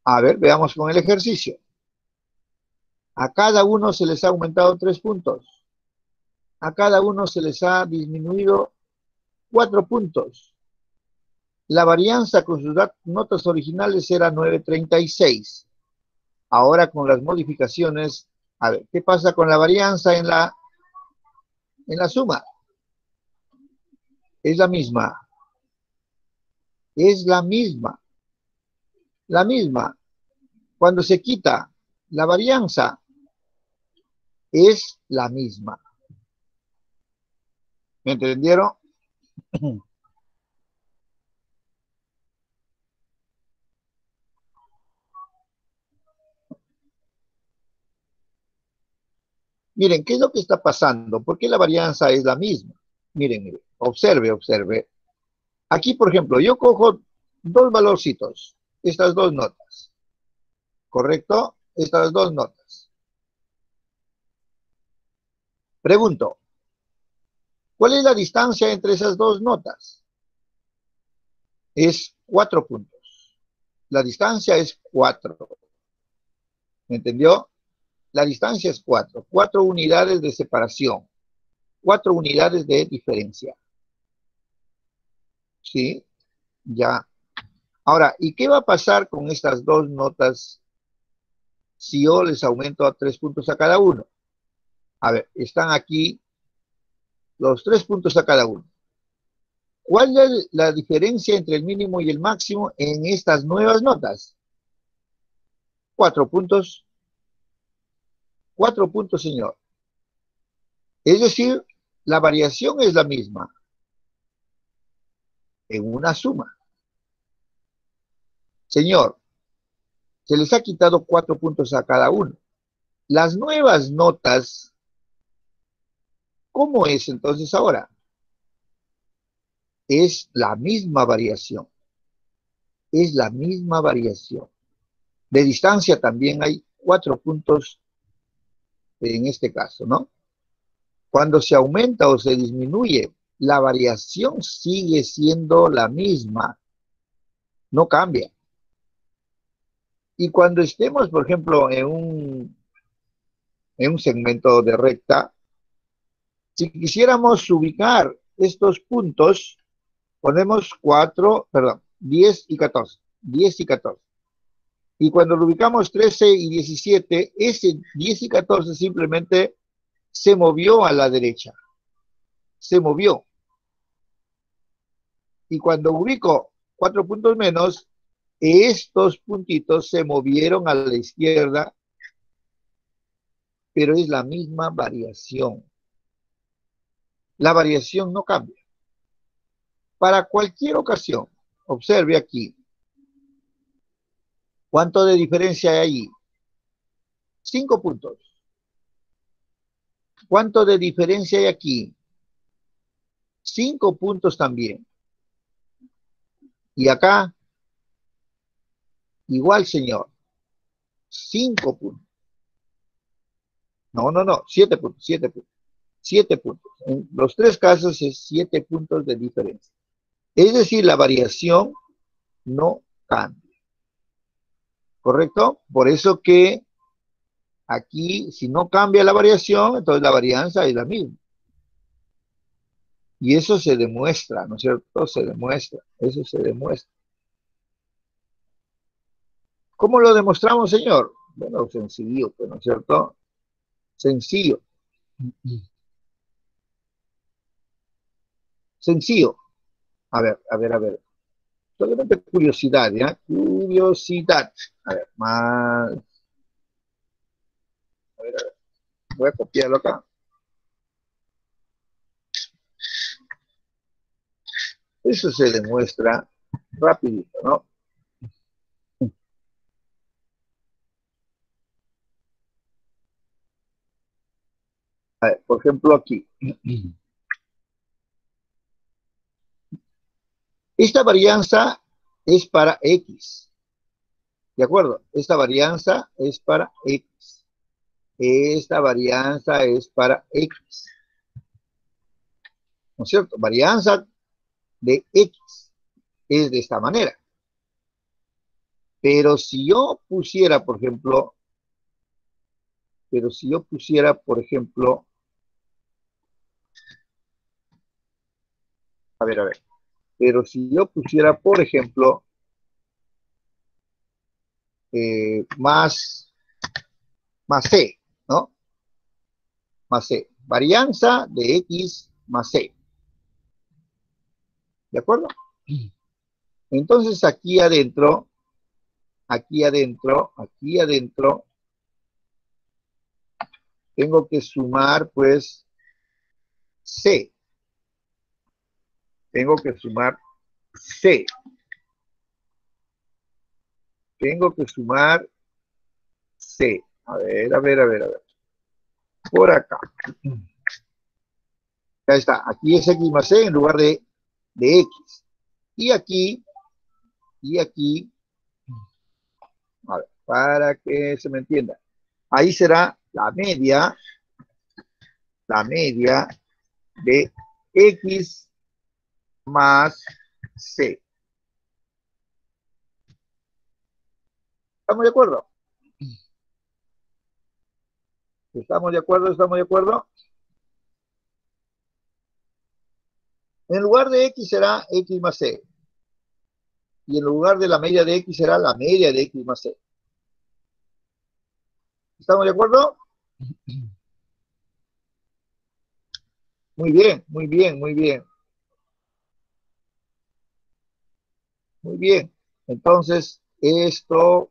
A ver, veamos con el ejercicio. A cada uno se les ha aumentado 3 puntos. a cada uno se les ha disminuido 4 puntos. La varianza con sus notas originales era 9.36. Ahora con las modificaciones, a ver, ¿qué pasa con la varianza en la suma? Es la misma. Es la misma. La misma. Cuando se quita la varianza, es la misma. ¿Me entendieron? Miren, ¿qué es lo que está pasando? ¿Por qué la varianza es la misma? Miren, miren, observe, observe. Aquí, por ejemplo, yo cojo dos valorcitos, estas dos notas, ¿correcto? Estas dos notas. Pregunto, ¿cuál es la distancia entre esas dos notas? Es 4 puntos. La distancia es 4. ¿Me entendió? La distancia es 4. 4 unidades de separación. 4 unidades de diferencia. ¿Sí? Ya. Ahora, ¿y qué va a pasar con estas dos notas si yo les aumento a 3 puntos a cada uno? A ver, están aquí los 3 puntos a cada uno. ¿Cuál es la diferencia entre el mínimo y el máximo en estas nuevas notas? 4 puntos. 4 puntos, señor. Es decir, la variación es la misma en una suma. Señor, se les ha quitado 4 puntos a cada uno. Las nuevas notas, ¿cómo es entonces ahora? Es la misma variación. Es la misma variación. De distancia también hay 4 puntos en este caso, ¿no? Cuando se aumenta o se disminuye, la variación sigue siendo la misma. No cambia. Y cuando estemos, por ejemplo, en un segmento de recta, si quisiéramos ubicar estos puntos, ponemos 10 y 14. 10 y 14. Y cuando lo ubicamos 13 y 17, ese 10 y 14 simplemente se movió a la derecha. Se movió. Y cuando ubico 4 puntos menos, estos puntitos se movieron a la izquierda, pero es la misma variación. La variación no cambia. Para cualquier ocasión, observe aquí. ¿Cuánto de diferencia hay ahí? 5 puntos. ¿Cuánto de diferencia hay aquí? 5 puntos también. Y acá, igual, señor. 5 puntos. No, 7 puntos, 7 puntos. 7 puntos. En los 3 casos es 7 puntos de diferencia. Es decir, la variación no cambia. ¿Correcto? Por eso que aquí, si no cambia la variación, entonces la varianza es la misma. Y eso se demuestra, ¿no es cierto? Se demuestra, eso se demuestra. ¿Cómo lo demostramos, señor? Bueno, sencillo, ¿no es cierto? Sencillo. Sencillo. A ver. Solamente curiosidad, ¿ya? Curiosidad. A ver, más. A ver. Voy a copiarlo acá. Eso se demuestra rapidito, ¿no? A ver, por ejemplo, aquí. Esta varianza es para X. ¿De acuerdo? Esta varianza es para X. Esta varianza es para X. ¿No es cierto? Varianza de X es de esta manera. Pero si yo pusiera, por ejemplo, A ver, a ver. Pero si yo pusiera, por ejemplo, más C, ¿no? Más C. Varianza de X más C. ¿De acuerdo? Entonces aquí adentro, tengo que sumar, pues, C. Tengo que sumar C. Tengo que sumar C. A ver, a ver, a ver, a ver. Por acá. Ya está. Aquí es X más C en lugar de X. Y aquí, a ver, para que se me entienda. Ahí será la media de X más C. ¿Estamos de acuerdo? ¿Estamos de acuerdo? ¿Estamos de acuerdo? En lugar de X será X más C. Y en lugar de la media de X será la media de X más C. ¿Estamos de acuerdo? Muy bien, muy bien, muy bien. Muy bien. Entonces, esto...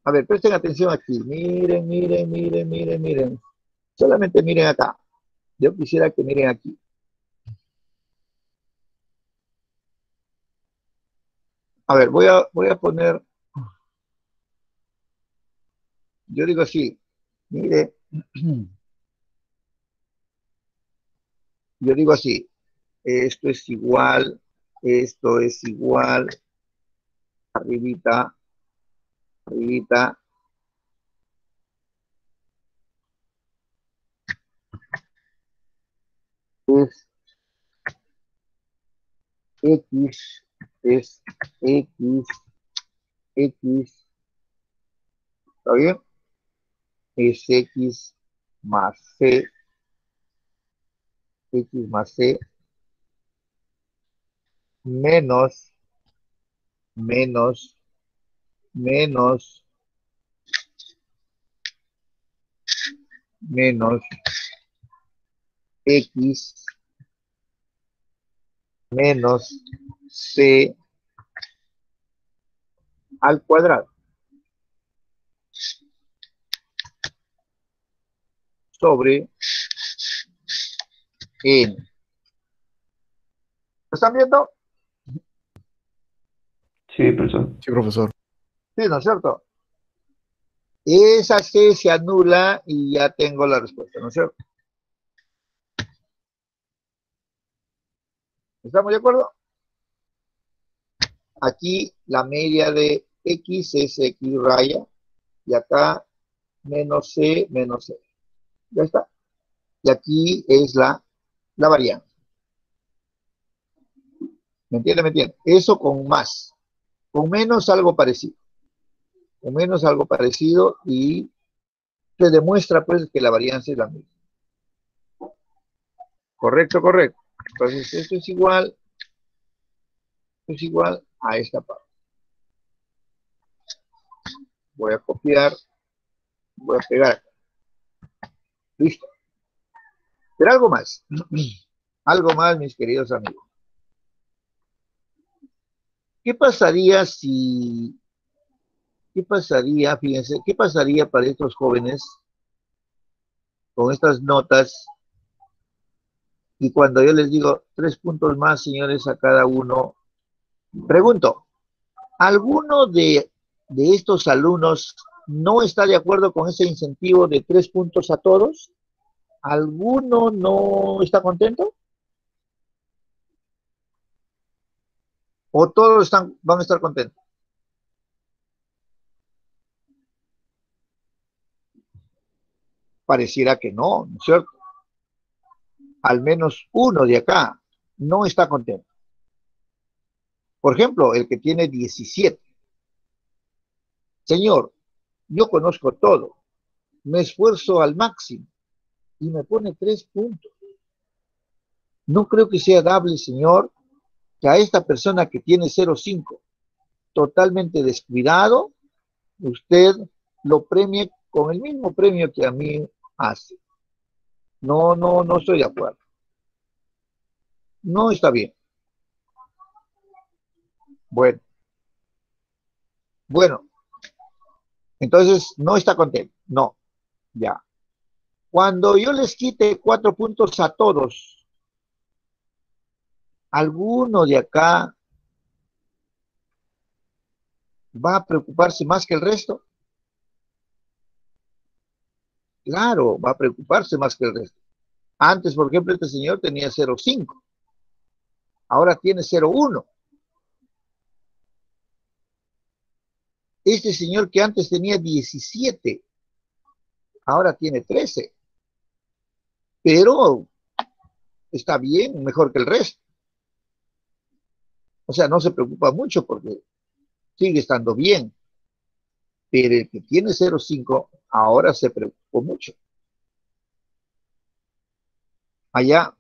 A ver, presten atención aquí. Miren, miren, miren, miren, miren. Solamente miren acá. Yo quisiera que miren aquí. A ver, voy a poner... Yo digo así. Mire. Yo digo así. Esto es igual. Esto es igual. Arribita. Arribita. Es X. Es X. X. ¿Está bien? Es X más C. X más C. Menos. Menos. Menos. Menos. X menos C al cuadrado sobre N. ¿Lo están viendo? Sí, profesor. Sí, profesor. Sí, ¿no es cierto? Esa C se anula y ya tengo la respuesta, ¿no es cierto? ¿Estamos de acuerdo? Aquí la media de X es X raya y acá menos C, menos C. Ya está. Y aquí es la varianza. ¿Me entiende? ¿Me entiende? Eso con más. Con menos algo parecido. Con menos algo parecido y se demuestra pues que la varianza es la misma. Correcto, correcto. Entonces esto es igual a esta parte. Voy a copiar, voy a pegar. Listo. Pero algo más. Algo más, mis queridos amigos. ¿Qué pasaría si... ¿Qué pasaría, fíjense, qué pasaría para estos jóvenes con estas notas? Y cuando yo les digo 3 puntos más, señores, a cada uno, pregunto, ¿alguno de estos alumnos no está de acuerdo con ese incentivo de 3 puntos a todos? ¿Alguno no está contento? ¿O todos van a estar contentos? Pareciera que no, ¿no es cierto? Al menos uno de acá no está contento. Por ejemplo, el que tiene 17. Señor, yo conozco todo, me esfuerzo al máximo y me pone 3 puntos. No creo que sea dable, señor, que a esta persona que tiene 0,5 totalmente descuidado, usted lo premie con el mismo premio que a mí hace. No estoy de acuerdo. No está bien. Bueno, entonces no está contento. No, ya. Cuando yo les quite 4 puntos a todos, ¿alguno de acá va a preocuparse más que el resto? Claro, va a preocuparse más que el resto. Antes, por ejemplo, este señor tenía 0,5. Ahora tiene 0,1. Este señor que antes tenía 17, ahora tiene 13. Pero está bien, mejor que el resto. O sea, no se preocupa mucho porque sigue estando bien. Pero el que tiene 0,5 ahora se preocupó mucho. Allá.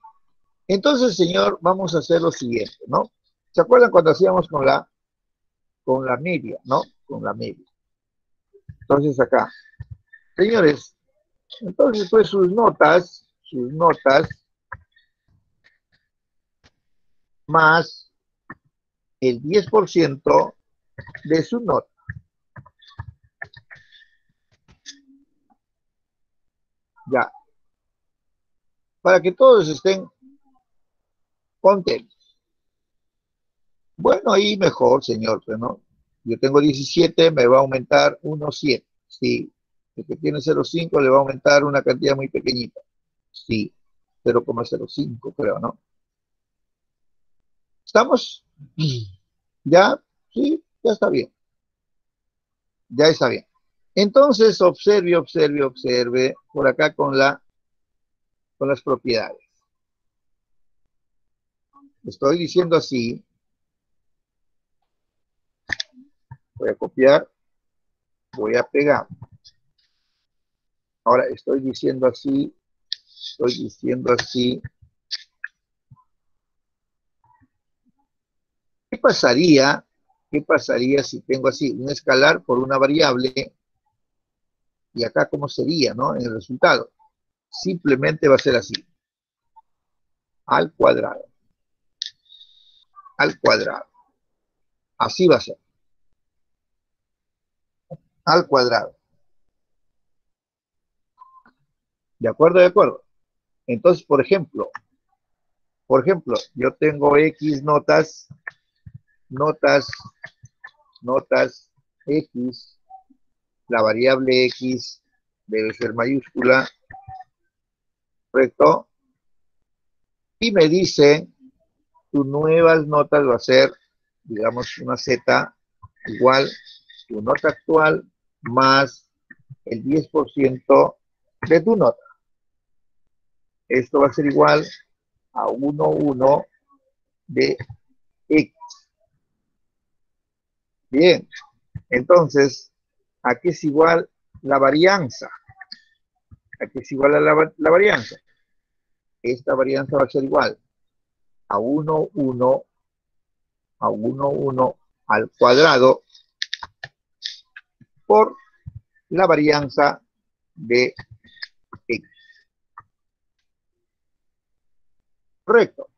Entonces, señor, vamos a hacer lo siguiente, ¿no? ¿Se acuerdan cuando hacíamos con la media, ¿no? Con la media. Entonces acá, señores, entonces pues sus notas más el 10% de su nota. Ya. Para que todos estén contentos. Bueno, ahí mejor, señor, pero no. Yo tengo 17, me va a aumentar 1,7. Sí. El que tiene 0,5 le va a aumentar una cantidad muy pequeñita. Sí. 0,05 creo, ¿no? ¿Estamos? ¿Ya? Sí, ya está bien. Ya está bien. Entonces, observe por acá con las propiedades. Estoy diciendo así. Voy a copiar. Voy a pegar. Ahora estoy diciendo así. ¿Qué pasaría si tengo así un escalar por una variable? Y acá, ¿cómo sería, no? En el resultado. Simplemente va a ser así. Al cuadrado. Al cuadrado. Así va a ser. Al cuadrado. ¿De acuerdo? De acuerdo. Entonces, por ejemplo, yo tengo X notas X, la variable X debe ser mayúscula, ¿correcto? Y me dice, tus nuevas notas va a ser, digamos, una Z igual tu nota actual más el 10% de tu nota. Esto va a ser igual a 1,1 de X. Bien, entonces, ¿a qué es igual la varianza? ¿A qué es igual a la varianza? Esta varianza va a ser igual a 1,1 al cuadrado por la varianza de X. Correcto.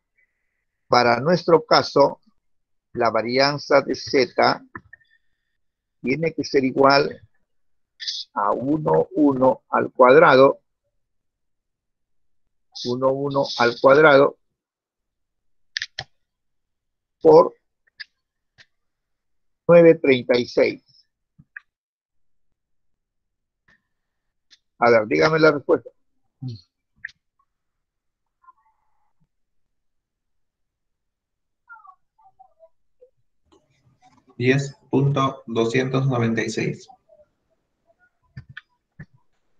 Para nuestro caso, la varianza de Z tiene que ser igual a 1,1 al cuadrado, 1,1 al cuadrado por 936. A ver, dígame la respuesta. $10.296.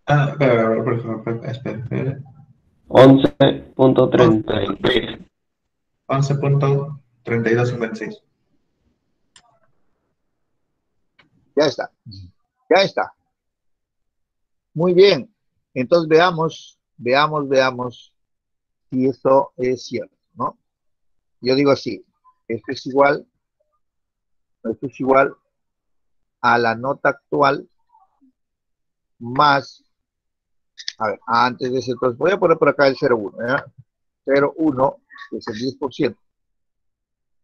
Espera. 11.33. 11.3256. Ya está. Ya está. Muy bien. Entonces veamos si eso es cierto, ¿no? Yo digo así. esto es igual a la nota actual más, a ver, antes de ese, entonces voy a poner por acá el 0,1, ¿ya? 0,1 que es el 10%.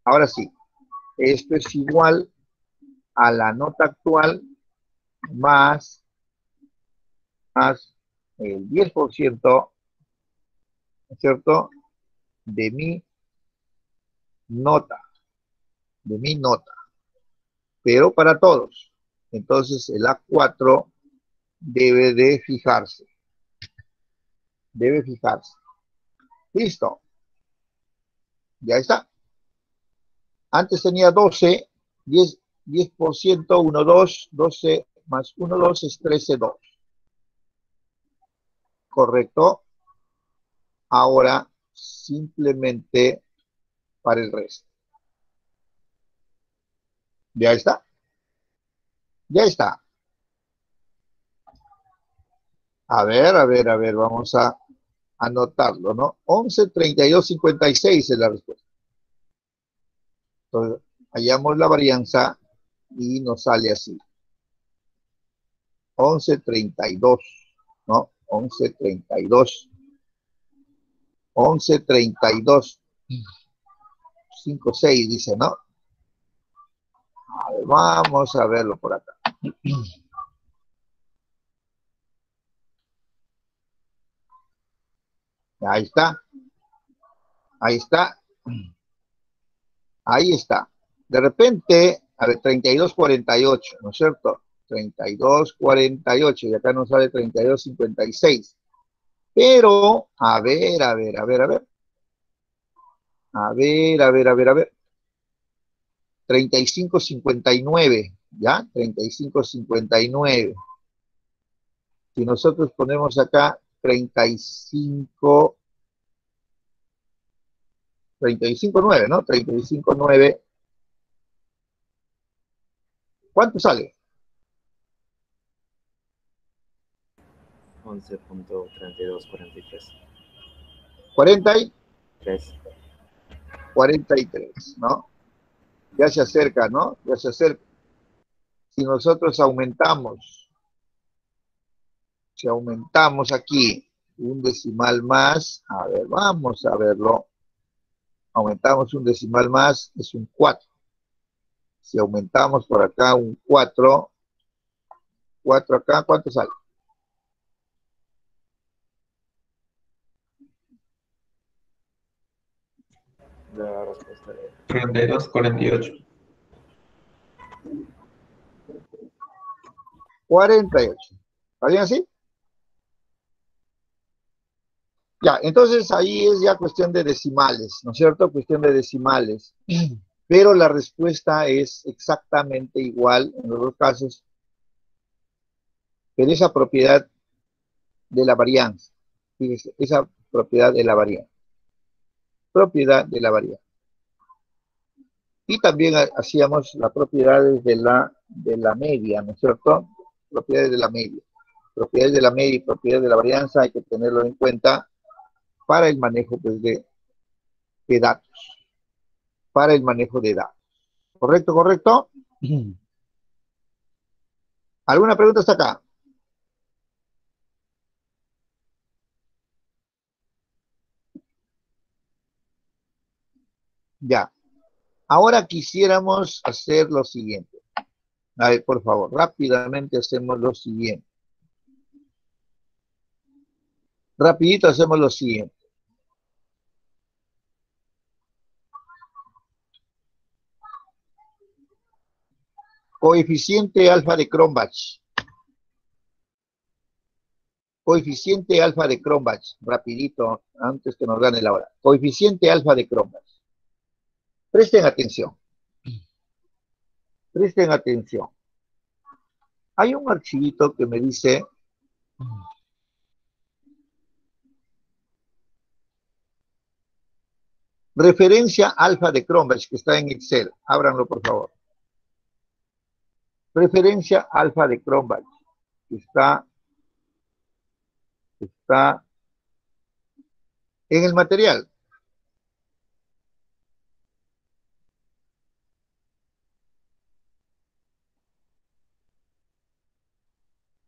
Ahora sí, esto es igual a la nota actual más el 10%, ¿no es cierto?, de mi nota, pero para todos. Entonces el A4 debe de fijarse. Listo. Ya está. Antes tenía 12, 10%, 1, 2, 12 más 1, 2 es 13, 2. Correcto. Ahora simplemente para el resto. Ya está. Ya está. A ver, vamos a anotarlo, ¿no? 11, 32, 56 es la respuesta. Entonces, hallamos la varianza y nos sale así. 11, 32, ¿no? 11, 32. 11, 32. 5, 6 dice, ¿no? A ver, vamos a verlo por acá. Ahí está. Ahí está. Ahí está. De repente, a ver, 32, 48, ¿no es cierto? 32, 48, y acá nos sale 32, 56. Pero, a ver. A ver. 35, 59, ¿ya? 35, 59. Si nosotros ponemos acá 35, 9, ¿no? 35, 9. ¿Cuánto sale? 11.3243. 40 y 3. 43, ¿no? Ya se acerca, ¿no? Ya se acerca. Si nosotros aumentamos, aquí un decimal más, a ver, vamos a verlo. Aumentamos un decimal más, es un 4. Si aumentamos por acá un 4 acá, ¿cuánto sale? La respuesta es 32, 48. 48. ¿Está bien así? Ya, entonces ahí es ya cuestión de decimales, ¿no es cierto? Cuestión de decimales. Pero la respuesta es exactamente igual en los dos casos, pero esa propiedad de la varianza. Fíjese, esa propiedad de la varianza. Propiedad de la varianza. Y también hacíamos las propiedades de la media, ¿no es cierto? Propiedades de la media. Propiedades de la media y propiedades de la varianza hay que tenerlo en cuenta para el manejo, pues, de datos. Para el manejo de datos. ¿Correcto, correcto? ¿Alguna pregunta hasta acá? Ya. Ahora quisiéramos hacer lo siguiente. A ver, por favor, rápidamente hacemos lo siguiente. Rapidito hacemos lo siguiente. Coeficiente alfa de Cronbach. Coeficiente alfa de Cronbach. Rapidito, antes que nos gane la hora. Coeficiente alfa de Cronbach. Presten atención. Presten atención. Hay un archivito que me dice referencia alfa de Cronbach, que está en Excel. Ábranlo, por favor. Referencia alfa de Cronbach. Está en el material.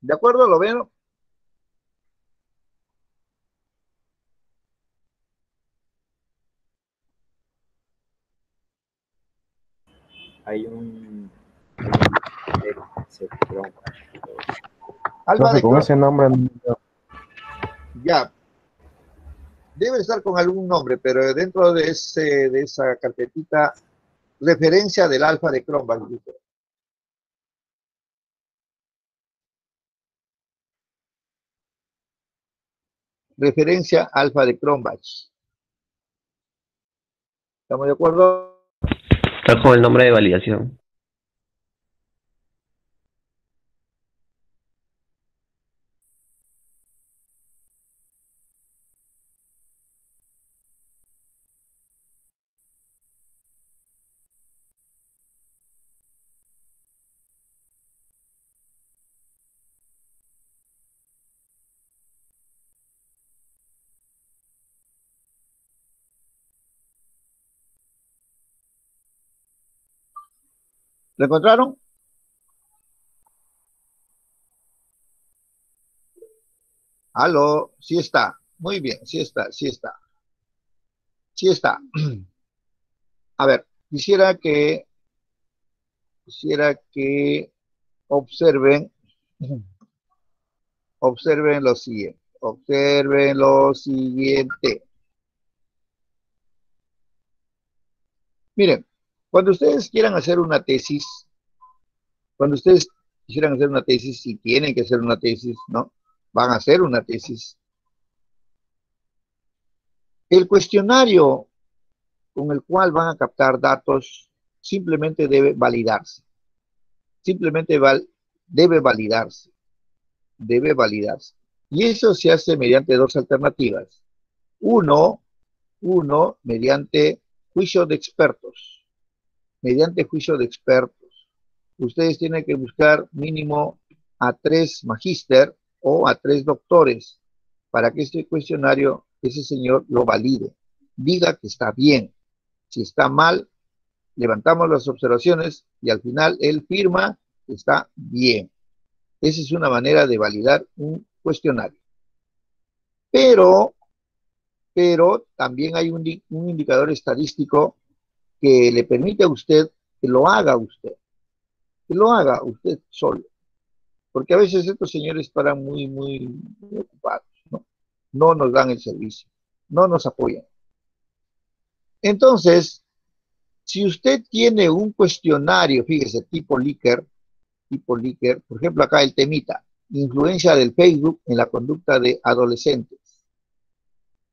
¿De acuerdo? ¿Lo ven? Hay un Alfa Profe, de con Cron, ese nombre, ya, debe estar con algún nombre, pero dentro de esa carpetita, referencia del alfa de Cronbach. Referencia alfa de Cronbach. ¿Estamos de acuerdo? Está con el nombre de validación. ¿Lo encontraron? Aló, sí está. Muy bien, sí está, sí está. Sí está. A ver, quisiera que observen, observen lo siguiente. Observen lo siguiente. Miren, cuando ustedes quieran hacer una tesis, cuando ustedes quisieran hacer una tesis, si tienen que hacer una tesis, ¿no? Van a hacer una tesis. El cuestionario con el cual van a captar datos simplemente debe validarse. Simplemente debe validarse. Debe validarse. Y eso se hace mediante dos alternativas. Uno, mediante juicio de expertos. Mediante juicio de expertos. Ustedes tienen que buscar mínimo a 3 magíster o a 3 doctores para que este cuestionario, ese señor lo valide. Diga que está bien. Si está mal, levantamos las observaciones y al final él firma que está bien. Esa es una manera de validar un cuestionario. Pero también hay un indicador estadístico que le permite a usted que lo haga usted solo. Porque a veces estos señores paran muy ocupados, ¿no? No nos dan el servicio, no nos apoyan. Entonces, si usted tiene un cuestionario, fíjese, tipo Likert, por ejemplo, acá el temita, influencia del Facebook en la conducta de adolescentes.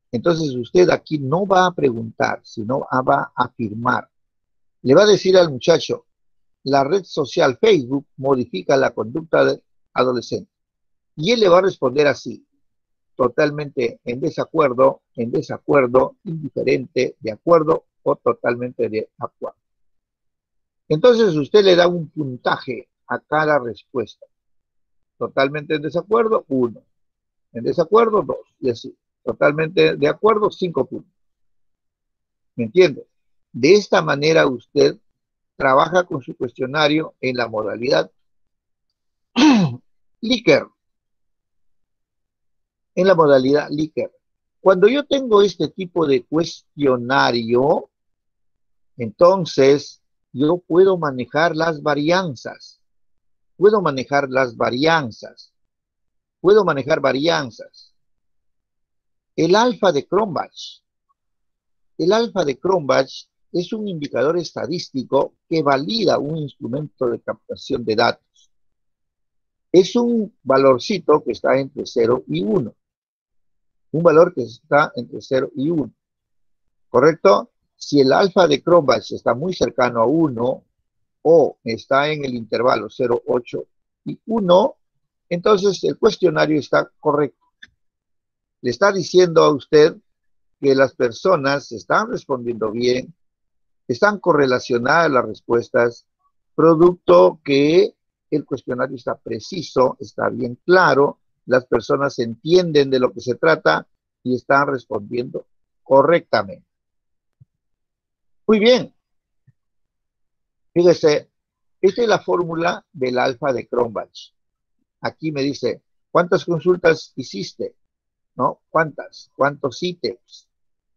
Entonces usted aquí no va a preguntar, sino va a afirmar. Le va a decir al muchacho, la red social Facebook modifica la conducta de adolescentes. Y él le va a responder así, totalmente en desacuerdo, indiferente, de acuerdo o totalmente de acuerdo. Entonces usted le da un puntaje a cada respuesta. Totalmente en desacuerdo, 1. En desacuerdo, 2. Y así. Totalmente de acuerdo, 5 puntos. ¿Me entiende? De esta manera usted trabaja con su cuestionario en la modalidad Likert. En la modalidad Likert. Cuando yo tengo este tipo de cuestionario, entonces yo puedo manejar las varianzas. Puedo manejar varianzas. El alfa de Cronbach. El alfa de Cronbach es un indicador estadístico que valida un instrumento de captación de datos. Es un valorcito que está entre 0 y 1. Un valor que está entre 0 y 1. ¿Correcto? Si el alfa de Cronbach está muy cercano a 1 o está en el intervalo 0, 8 y 1, entonces el cuestionario está correcto. Le está diciendo a usted que las personas están respondiendo bien, están correlacionadas las respuestas, producto que el cuestionario está preciso, está bien claro, las personas entienden de lo que se trata y están respondiendo correctamente. Muy bien. Fíjese, esta es la fórmula del alfa de Cronbach. aquí me dice, ¿cuántas consultas hiciste? ¿No? ¿Cuántas? ¿Cuántos ítems?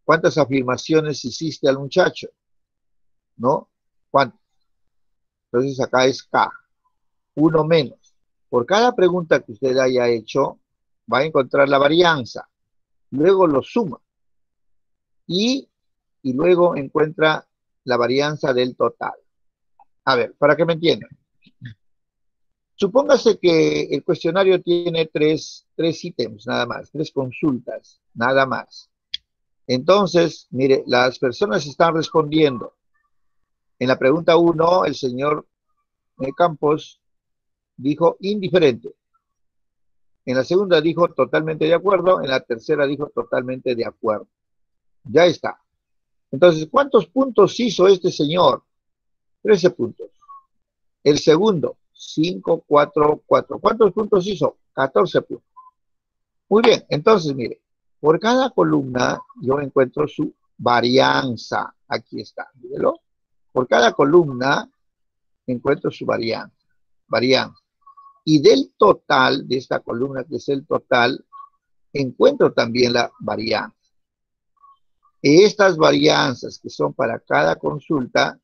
¿Cuántas afirmaciones hiciste al muchacho? ¿No? ¿Cuántas? Entonces acá es K, uno menos. Por cada pregunta que usted haya hecho, va a encontrar la varianza. Luego lo suma. Y luego encuentra la varianza del total. A ver, para que me entiendan. Supóngase que el cuestionario tiene tres ítems nada más, 3 consultas, nada más. Entonces, mire, las personas están respondiendo. En la pregunta 1, el señor Campos dijo indiferente. En la segunda dijo totalmente de acuerdo. En la tercera dijo totalmente de acuerdo. Ya está. Entonces, ¿cuántos puntos hizo este señor? 13 puntos. El segundo, 5, 4, 4. ¿Cuántos puntos hizo? 14 puntos. Muy bien, entonces, mire, por cada columna yo encuentro su varianza. Aquí está, mírelo. Por cada columna encuentro su varianza. Y del total de esta columna, que es el total, encuentro también la varianza. Estas varianzas que son para cada consulta,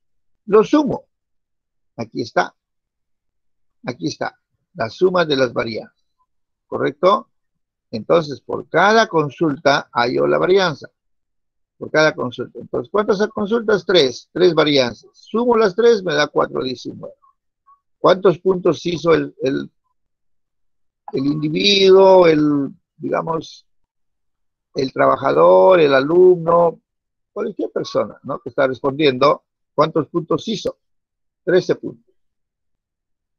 lo sumo. Aquí está. Aquí está. La suma de las varianzas. ¿Correcto? Entonces, por cada consulta hallo la varianza. Por cada consulta. Entonces, ¿cuántas consultas? 3. 3 varianzas. Sumo las 3, me da 419. ¿Cuántos puntos hizo el individuo, digamos, el trabajador, el alumno, cualquier persona, ¿no? Que está respondiendo? ¿Cuántos puntos hizo? 13 puntos.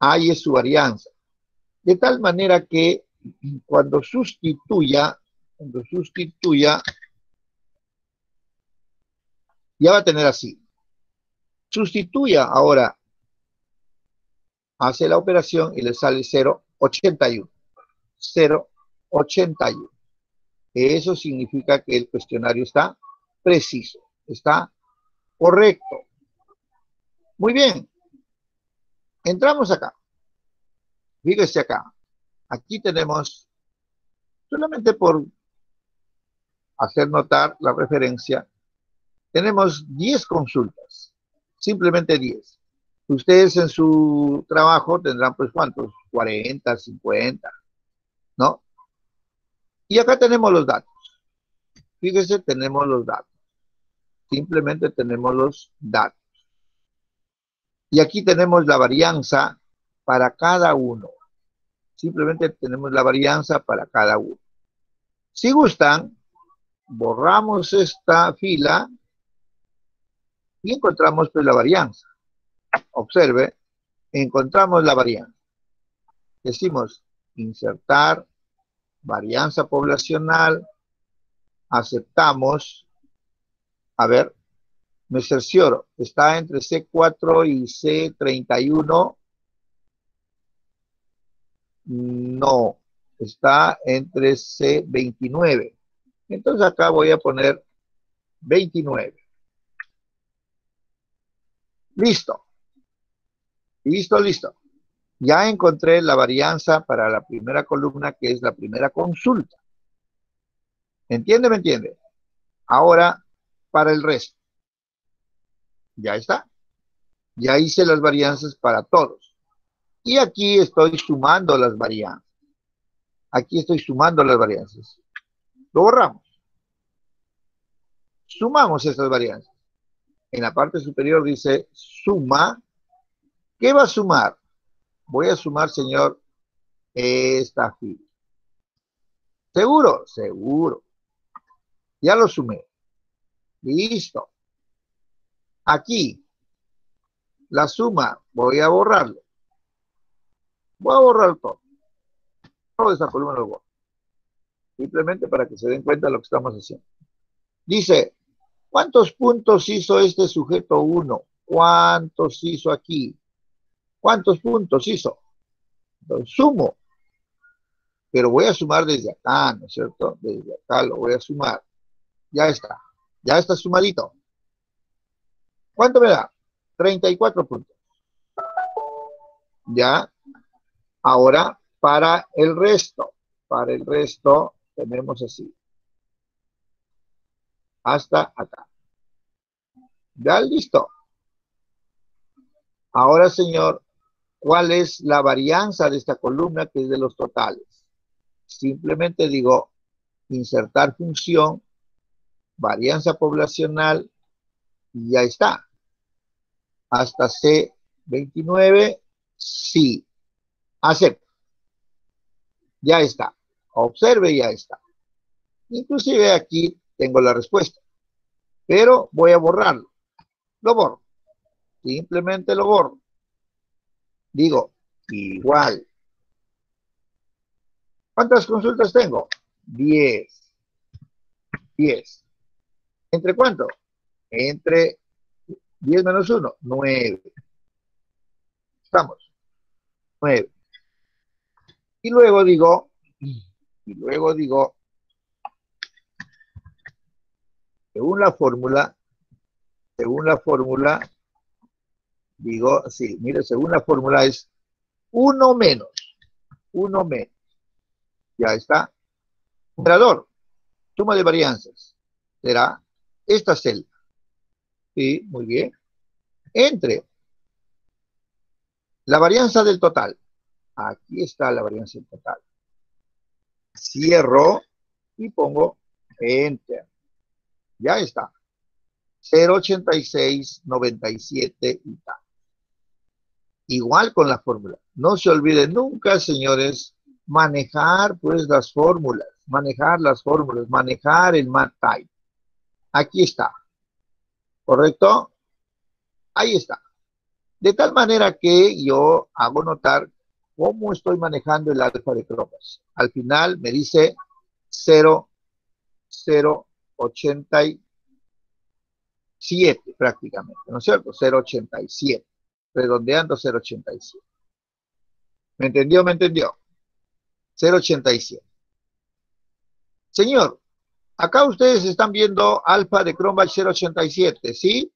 Ahí es su varianza. De tal manera que cuando sustituya, ya va a tener así. Sustituya ahora, hace la operación y le sale 0,81. 0,81. Eso significa que el cuestionario está preciso, está correcto. Muy bien. Entramos acá. Fíjese acá. Aquí tenemos, solamente por hacer notar la referencia, tenemos 10 consultas. Simplemente 10. Ustedes en su trabajo tendrán, pues, ¿cuántos? 40, 50, ¿no? Y acá tenemos los datos. Fíjese, tenemos los datos. Simplemente tenemos los datos. Y aquí tenemos la varianza para cada uno. Simplemente tenemos la varianza para cada uno. Si gustan, borramos esta fila y encontramos, pues, la varianza. Observe, encontramos la varianza. Decimos insertar varianza poblacional, aceptamos. A ver, me cercioro, está entre C4 y C31. No, está entre C29. Entonces acá voy a poner 29. Listo. Listo. Ya encontré la varianza para la primera columna, que es la primera consulta. ¿Entiende? ¿Me entiende? Ahora, para el resto. Ya está. Ya hice las varianzas para todos. Y aquí estoy sumando las varianzas. Lo borramos. Sumamos estas varianzas. En la parte superior dice suma. ¿Qué va a sumar? Voy a sumar, señor, esta fila. ¿Seguro? Seguro. Ya lo sumé. Listo. Aquí, la suma, voy a borrarlo. Voy a borrar todo. Toda esa columna lo borro. Simplemente para que se den cuenta de lo que estamos haciendo. Dice, ¿cuántos puntos hizo este sujeto 1? ¿Cuántos hizo aquí? ¿Cuántos puntos hizo? Entonces, sumo. Pero voy a sumar desde acá, ¿no es cierto? Desde acá lo voy a sumar. Ya está. Ya está sumadito. ¿Cuánto me da? 34 puntos. Ya. Ahora Para el resto tenemos así. Hasta acá. Ya listo. Ahora, señor, ¿cuál es la varianza de esta columna que es de los totales? Simplemente digo, insertar función, varianza poblacional, y ya está. Hasta C29, sí. Acepto. Ya está. Observe, ya está. Inclusive aquí tengo la respuesta. Pero voy a borrarlo. Lo borro. Simplemente lo borro. Digo, igual. ¿Cuántas consultas tengo? 10. 10. ¿Entre cuánto? Entre 10 menos 1, 9. Estamos. 9. Y luego digo, según la fórmula, digo, sí, mire, según la fórmula es 1 menos. Ya está. Numerador, suma de varianzas. Será esta celda. Sí, muy bien. Entre la varianza del total. Aquí está la varianza del total. Cierro y pongo Enter. Ya está. 0,8697 y tal. Igual con la fórmula. No se olviden nunca, señores, manejar pues las fórmulas, manejar el MathType. Aquí está. ¿Correcto? Ahí está. De tal manera que yo hago notar cómo estoy manejando el alfa de Crombach. Al final me dice 0,087 prácticamente, ¿no es cierto? 0,87. Redondeando 0,87. ¿Me entendió? 0,87. Señor, acá ustedes están viendo alfa de Crombach 0,87, ¿sí?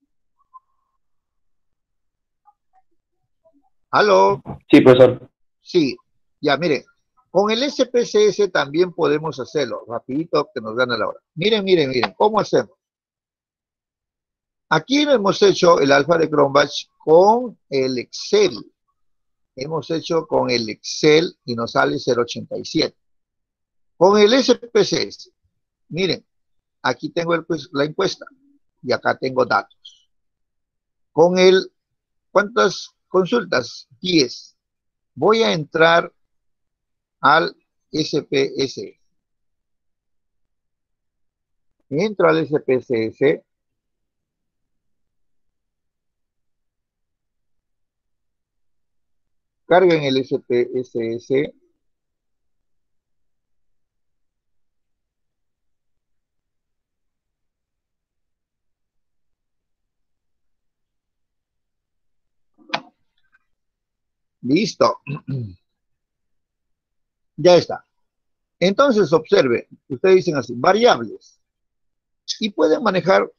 ¿Aló? Sí, profesor. Sí. Ya, miren. Con el SPSS también podemos hacerlo. Rapidito, que nos gana la hora. Miren. ¿Cómo hacemos? Aquí hemos hecho el alfa de Crombach con el Excel. Hemos hecho con el Excel y nos sale 0,87. Con el SPSS, miren, aquí tengo la encuesta y acá tengo datos. Con el, ¿cuántas consultas? 10. Voy a entrar al SPSS. Entro al SPSS. Carguen el SPSS. Listo. Ya está. Entonces, observe. Ustedes dicen así, variables. Y pueden manejar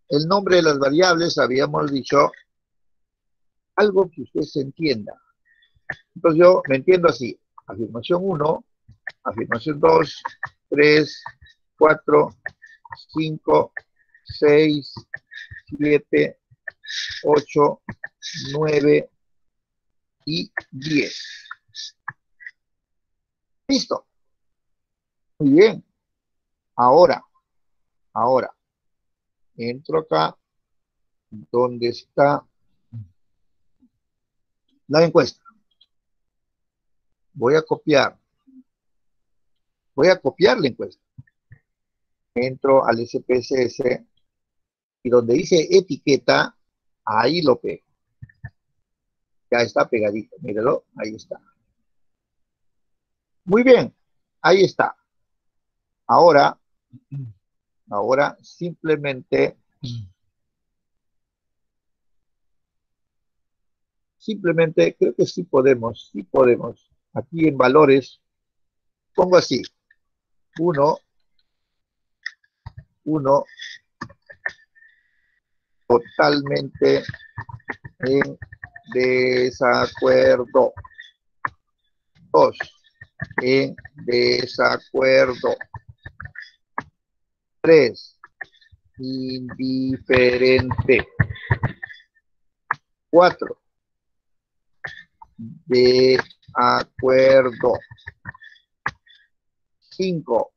el nombre de las variables, habíamos dicho, algo que usted se entienda. Entonces yo me entiendo así, afirmación 1, afirmación 2, 3, 4, 5, 6, 7, 8, 9 y 10. Listo. Muy bien. Ahora, entro acá donde está la encuesta. Voy a copiar la encuesta. Entro al SPSS y donde dice etiqueta, ahí lo pego. Ya está pegadito, míralo, ahí está. Muy bien, ahí está. Ahora simplemente creo que sí podemos. Aquí en valores, pongo así, 1, totalmente en desacuerdo. 2, en desacuerdo. 3, indiferente. 4, de acuerdo. 5,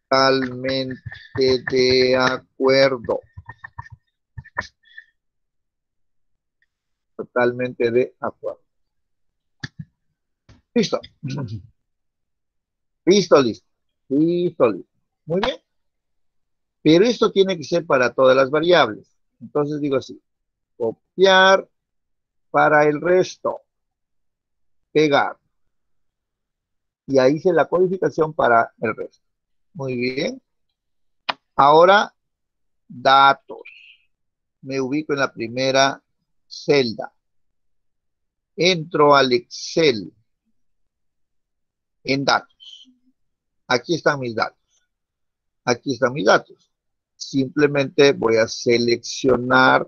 totalmente de acuerdo. Totalmente de acuerdo. Listo. Listo, listo. Listo, listo. Muy bien. Pero esto tiene que ser para todas las variables. Entonces digo así. Copiar para el resto. Pegar. Y ahí hice la codificación para el resto. Muy bien. Ahora, datos. Me ubico en la primera celda. Entro al Excel. En datos. Aquí están mis datos. Aquí están mis datos. Simplemente voy a seleccionar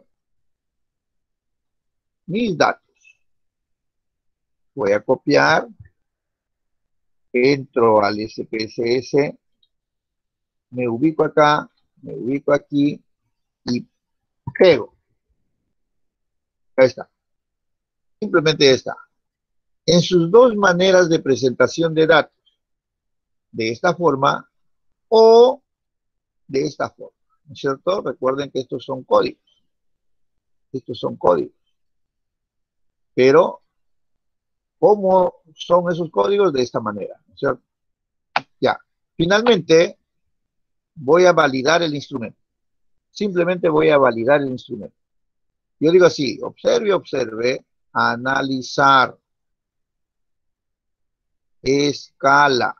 mis datos. Voy a copiar. Entro al SPSS. Me ubico acá. Me ubico aquí. Y pego. Ahí está. Simplemente está. En sus dos maneras de presentación de datos. De esta forma o de esta forma. ¿No es cierto? Recuerden que estos son códigos. Estos son códigos. Pero, ¿cómo son esos códigos? De esta manera. ¿No es cierto? Ya. Finalmente, voy a validar el instrumento. Simplemente voy a validar el instrumento. Yo digo así, observe, observe, analizar, escala,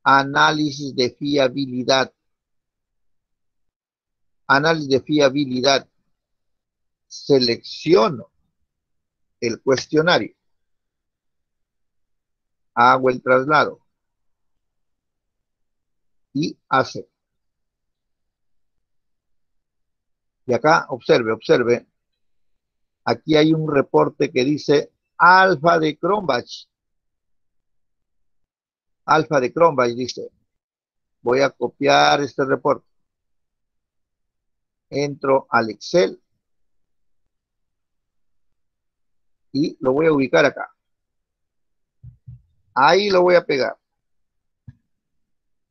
análisis de fiabilidad, selecciono el cuestionario, hago el traslado y acepto. Y acá, observe, observe, aquí hay un reporte que dice alfa de Cronbach. Alfa de Cronbach dice, voy a copiar este reporte. Entro al Excel y lo voy a ubicar acá. Ahí lo voy a pegar.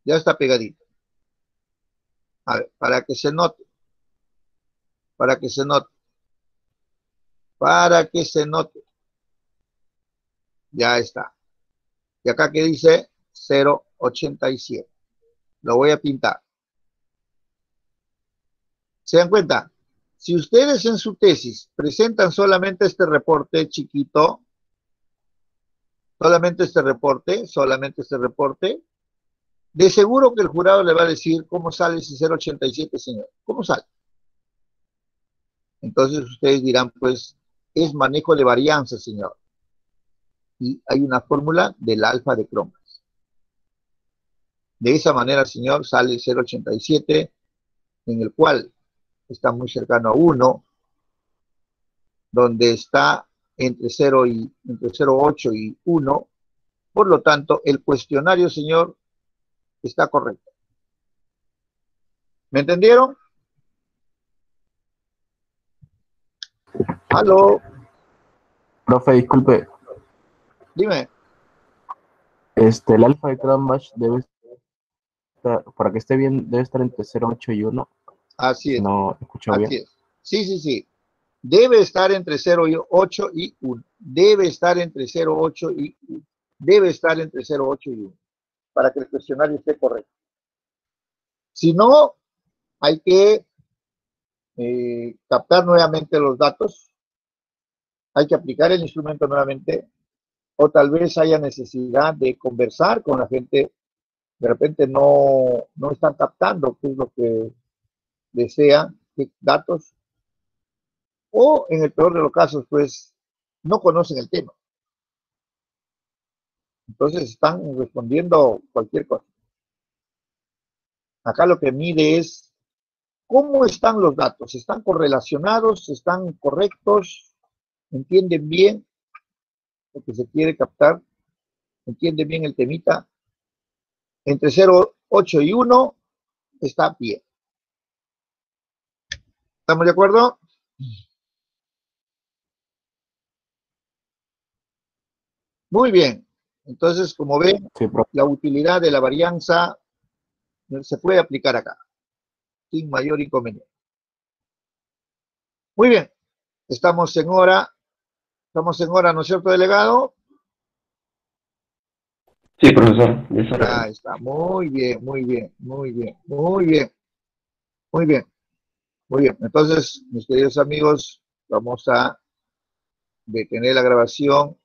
Ya está pegadito. A ver, para que se note. Para que se note. Para que se note. Ya está. Y acá que dice 0.87. Lo voy a pintar. ¿Se dan cuenta? Si ustedes en su tesis presentan solamente este reporte chiquito, solamente este reporte, de seguro que el jurado le va a decir cómo sale ese 0.87, señor. ¿Cómo sale? Entonces ustedes dirán, pues, es manejo de varianza, señor. Y hay una fórmula del alfa de Cronbach. De esa manera, señor, sale 0.87, en el cual está muy cercano a 1, donde está entre 0.8 y 1. Por lo tanto, el cuestionario, señor, está correcto. ¿Me entendieron? ¿Aló? Profe, disculpe, Dime. el alfa de Cronbach debe estar, para que esté bien, debe estar entre 0.8 y 1, Así si es. no escucho Así bien. es. Sí, sí, sí. Debe estar entre 0.8 y 1. Debe estar entre 0.8 y 1. Debe estar entre 0.8 y 1. Para que el cuestionario esté correcto. Si no, hay que captar nuevamente los datos. Hay que aplicar el instrumento nuevamente. O tal vez haya necesidad de conversar con la gente. De repente no están captando qué es lo que desean, qué datos. O en el peor de los casos, pues, no conocen el tema. Entonces están respondiendo cualquier cosa. Acá lo que mide es cómo están los datos. ¿Están correlacionados? ¿Están correctos? ¿Entienden bien lo que se quiere captar? ¿Entienden bien el temita? Entre 0, 8 y 1 está bien. ¿Estamos de acuerdo? Muy bien. Entonces, como ven, Sí, profe. la utilidad de la varianza se puede aplicar acá, sin mayor inconveniente. Muy bien. Estamos en hora, ¿no es cierto, delegado? Sí, profesor. Es hora. Ya está. Muy bien, muy bien, muy bien, muy bien, muy bien, muy bien. Entonces, mis queridos amigos, vamos a detener la grabación